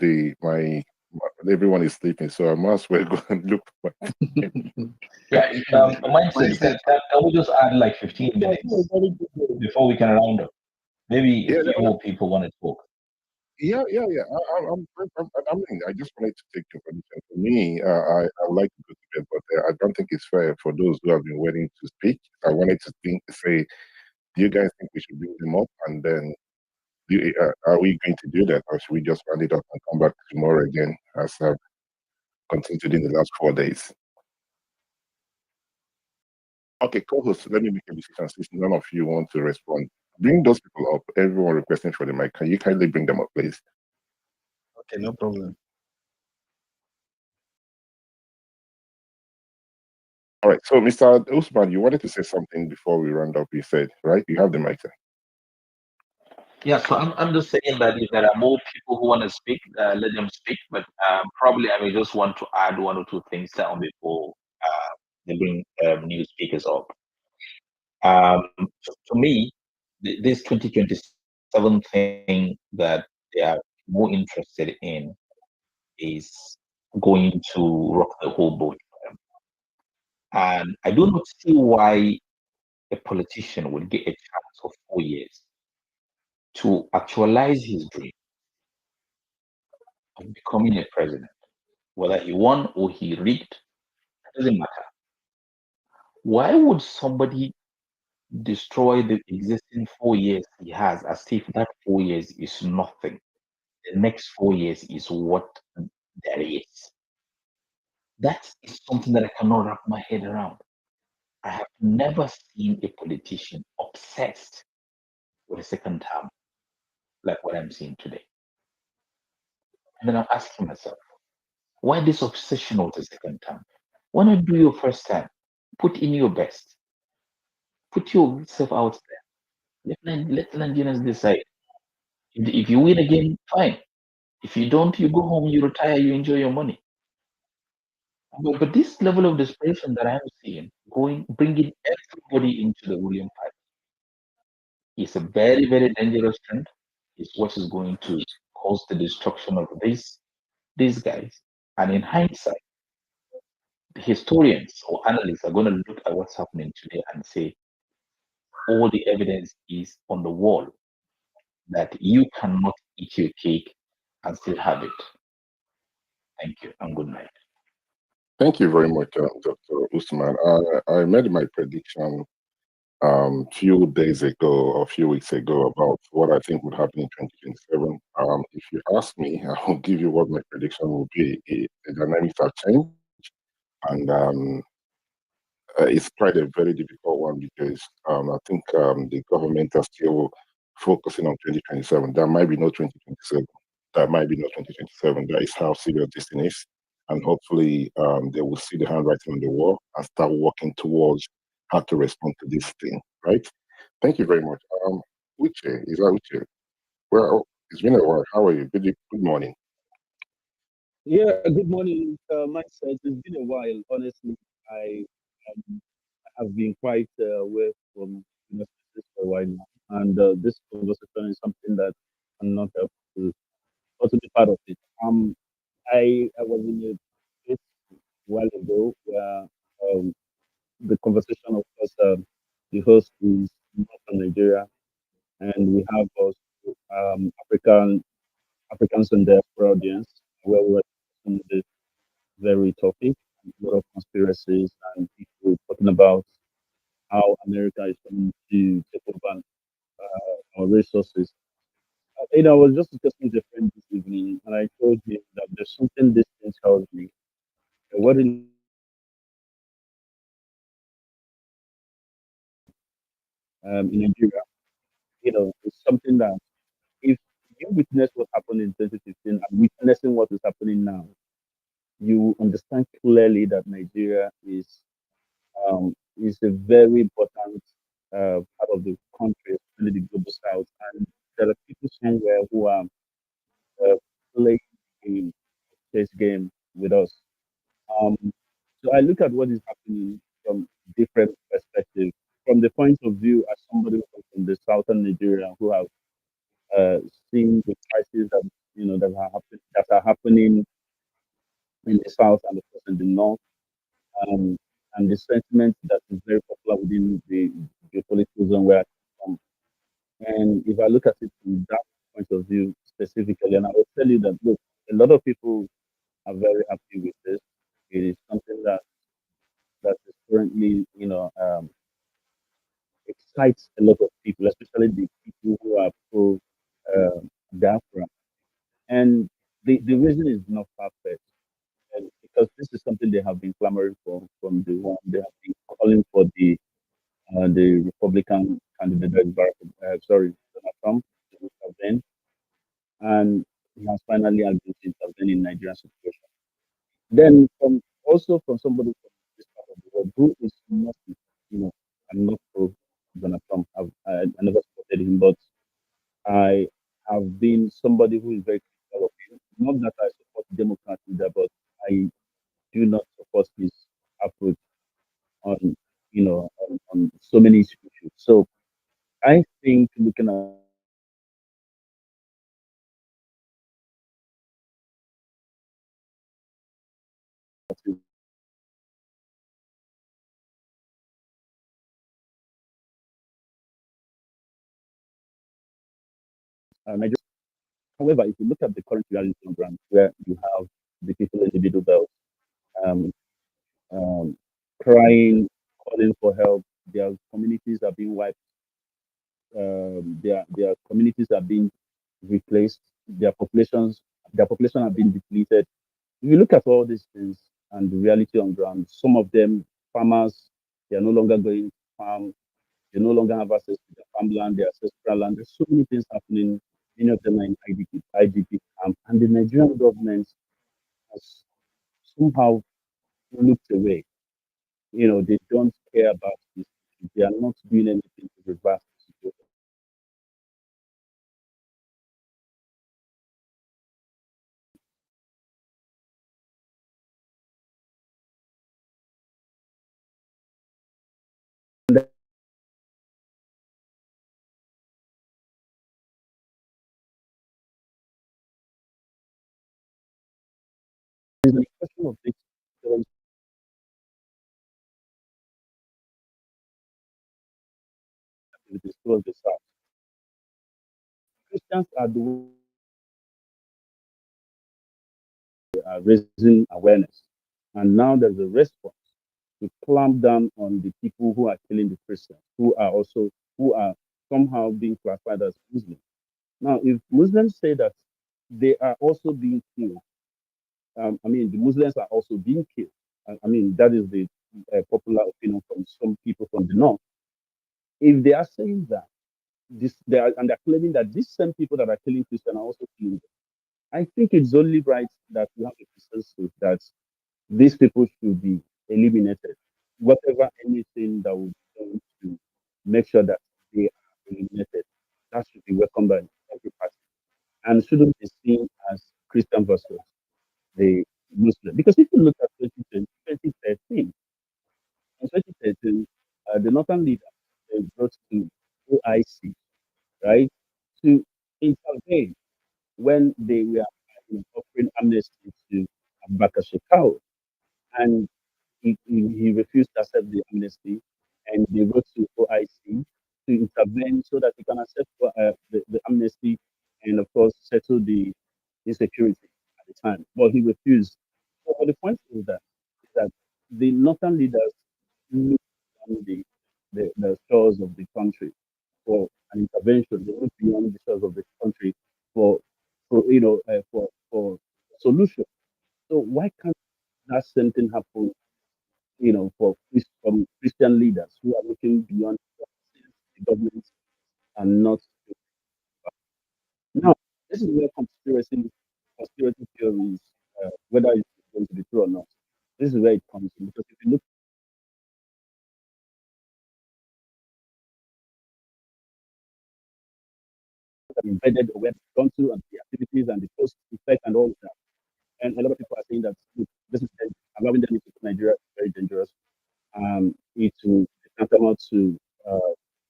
S3: everyone is sleeping. So I must well go and look for.
S15: Yeah, mindset. Can we just add like 15 minutes before we can round up? Maybe a few more people want to talk.
S3: Yeah. I mean, I just wanted to take your permission. For me, I would like to go to bed, but I don't think it's fair for those who have been waiting to speak. I wanted to say, do you guys think we should bring them up, and then are we going to do that, or should we just round it up and come back tomorrow again, as I've continued in the last 4 days? Okay, co-host, let me make a decision since none of you want to respond. Bring those people up. Everyone requesting for the mic. Can you kindly bring them up, please?
S6: Okay, no problem.
S3: All right. So, Mr. Usman, you wanted to say something before we round up. You said, right? You have the mic, sir.
S15: Yeah, so I'm just saying that if there are more people who want to speak, let them speak. But probably I may just want to add one or two things down before they bring new speakers up. For me, this 2027 thing that they are more interested in is going to rock the whole boat for them. And I do not see why a politician would get a chance of 4 years to actualize his dream of becoming a president. Whether he won or he rigged, it doesn't matter. Why would somebody destroy the existing 4 years he has as if that 4 years is nothing? The next 4 years is what there is. That is something that I cannot wrap my head around. I have never seen a politician obsessed with a second term like what I'm seeing today. And then I'm asking myself, why this obsession with the second term? Why not do your first term? Put in your best. Put yourself out there. Let Nigerians decide. If you win again, fine. If you don't, you go home, you retire, you enjoy your money. But this level of desperation that I'm seeing, bringing everybody into the ruling party, is a very, very dangerous trend. It's what is going to cause the destruction of these guys. And in hindsight, the historians or analysts are going to look at what's happening today and say all the evidence is on the wall that you cannot eat your cake and still have it. Thank you and good night.
S3: Thank you very much, Dr. Usman. I made my prediction few days ago or a few weeks ago about what I think would happen in 2027. If you ask me, I will give you what my prediction will be. The dynamics have changed, and it's quite a very difficult one because I think the government are still focusing on 2027. There might be no 2027. There might be no 2027. That is how serious this thing is. And hopefully they will see the handwriting on the wall and start working towards how to respond to this thing, right? Thank you very much. Uche, is that Uche? Well, it's been a while. How are you? Good morning.
S17: Yeah, good morning, Mindset. It's been a while, honestly. I have been quite away from spaces for a while now, and this conversation is something that I'm not able to, or to be part of it. I was in a place a while ago where um, the conversation, of course, the host is not from Nigeria, and we have also Africans in the audience where we were discussing this very topic, a lot of conspiracies and people talking about how America is trying to take over our resources. I was just discussing with a friend this evening, and I told him that there's something this thing tells me. What really in Nigeria, it's something that if you witness what happened in 2015 and witnessing what is happening now, you understand clearly that Nigeria is a very important part of the country, especially the global south. And there are people somewhere who are uh, playing game, chess game with us. Um, so I look at what is happening from different perspectives. From the point of view as somebody who comes from the southern Nigeria who have uh, seen the crises that that are happening in the south and of course in the north, um, and the sentiment that is very popular within the political zone where I come from. And if I look at it from that point of view specifically, and I will tell you that look, a lot of people are very happy with this. It is something that is currently, excites a lot of people, especially the people who are pro Biafra. And the reason is not perfect, and because this is something they have been clamoring for from the one. They have been calling for the Republican candidate, Donald Trump, to intervene, and he has finally agreed to intervene in Nigerian situation. Then, from somebody from this part of the world who is not, I'm not pro Donald Trump. I never supported him, but I have been somebody who is very critical of him. Not that I support Democrats either, but I do not support his approach on, on so many issues. So I think looking at it, Nigeria. However, if you look at the current reality on ground, where you have the people in the middle belt um, um, crying, calling for help, their communities are being wiped, their communities are being replaced, their population are being depleted. If you look at all these things and the reality on ground, some of them farmers, they are no longer going to farm, they no longer have access to their farmland, their ancestral land. There's so many things happening. Many of them are in IDP camp, and the Nigerian government has somehow looked away. They don't care about this. They are not doing anything to reverse the situation. There's an question of this activities towards the south. Christians are the ones who are raising awareness, and now there's a response to clamp down on the people who are killing the Christians, who are somehow being classified as Muslims. Now, if Muslims say that they are also being killed, I mean, the Muslims are also being killed. I mean, that is the popular opinion from some people from the north. If they are saying that, they're claiming that these same people that are killing Christians are also killing them, I think it's only right that we have a consensus that these people should be eliminated. Whatever anything that would be done to make sure that they are eliminated, that should be welcomed by every party and shouldn't be seen as Christian versus the Muslim. Because if you look at 2013, in 2013, the northern leader brought to OIC, right, to intervene when they were offering amnesty to Abubakar Shekau. And he refused to accept the amnesty, and they wrote to OIC to intervene so that he can accept the amnesty and, of course, settle the insecurity at the time. But he refused. So, but the point is that the northern leaders look beyond the shores of the country for an intervention. They look beyond the shores of the country for for solution. So why can't that same thing happen, for from Christian leaders who are looking beyond the government and not now? This is where conspiracy theories, whether it's going to be true or not, this is where it comes in. Because if you look at embedded or where they've gone to and the activities and the post effect and all of that, and a lot of people are saying that, look, this is allowing them into Nigeria is very dangerous. It will be tantamount to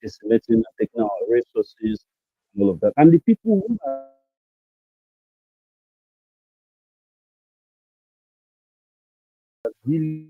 S17: decimating and taking our resources and all of that. And the people who are really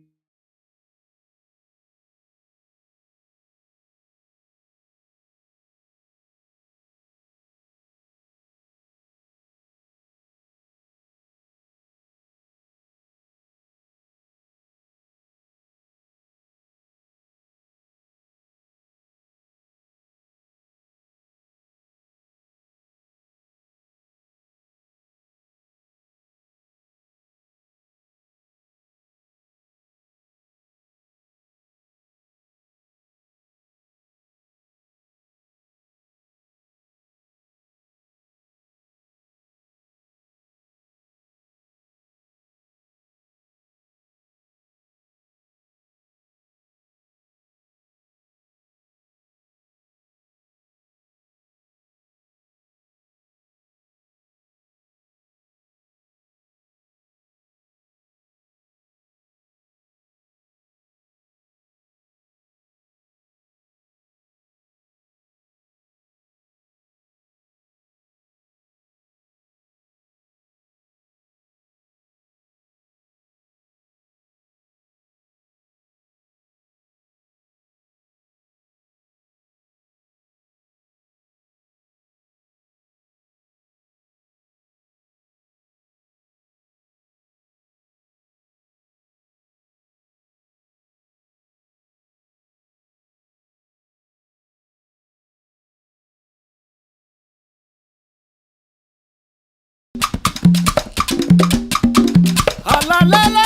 S18: La la la.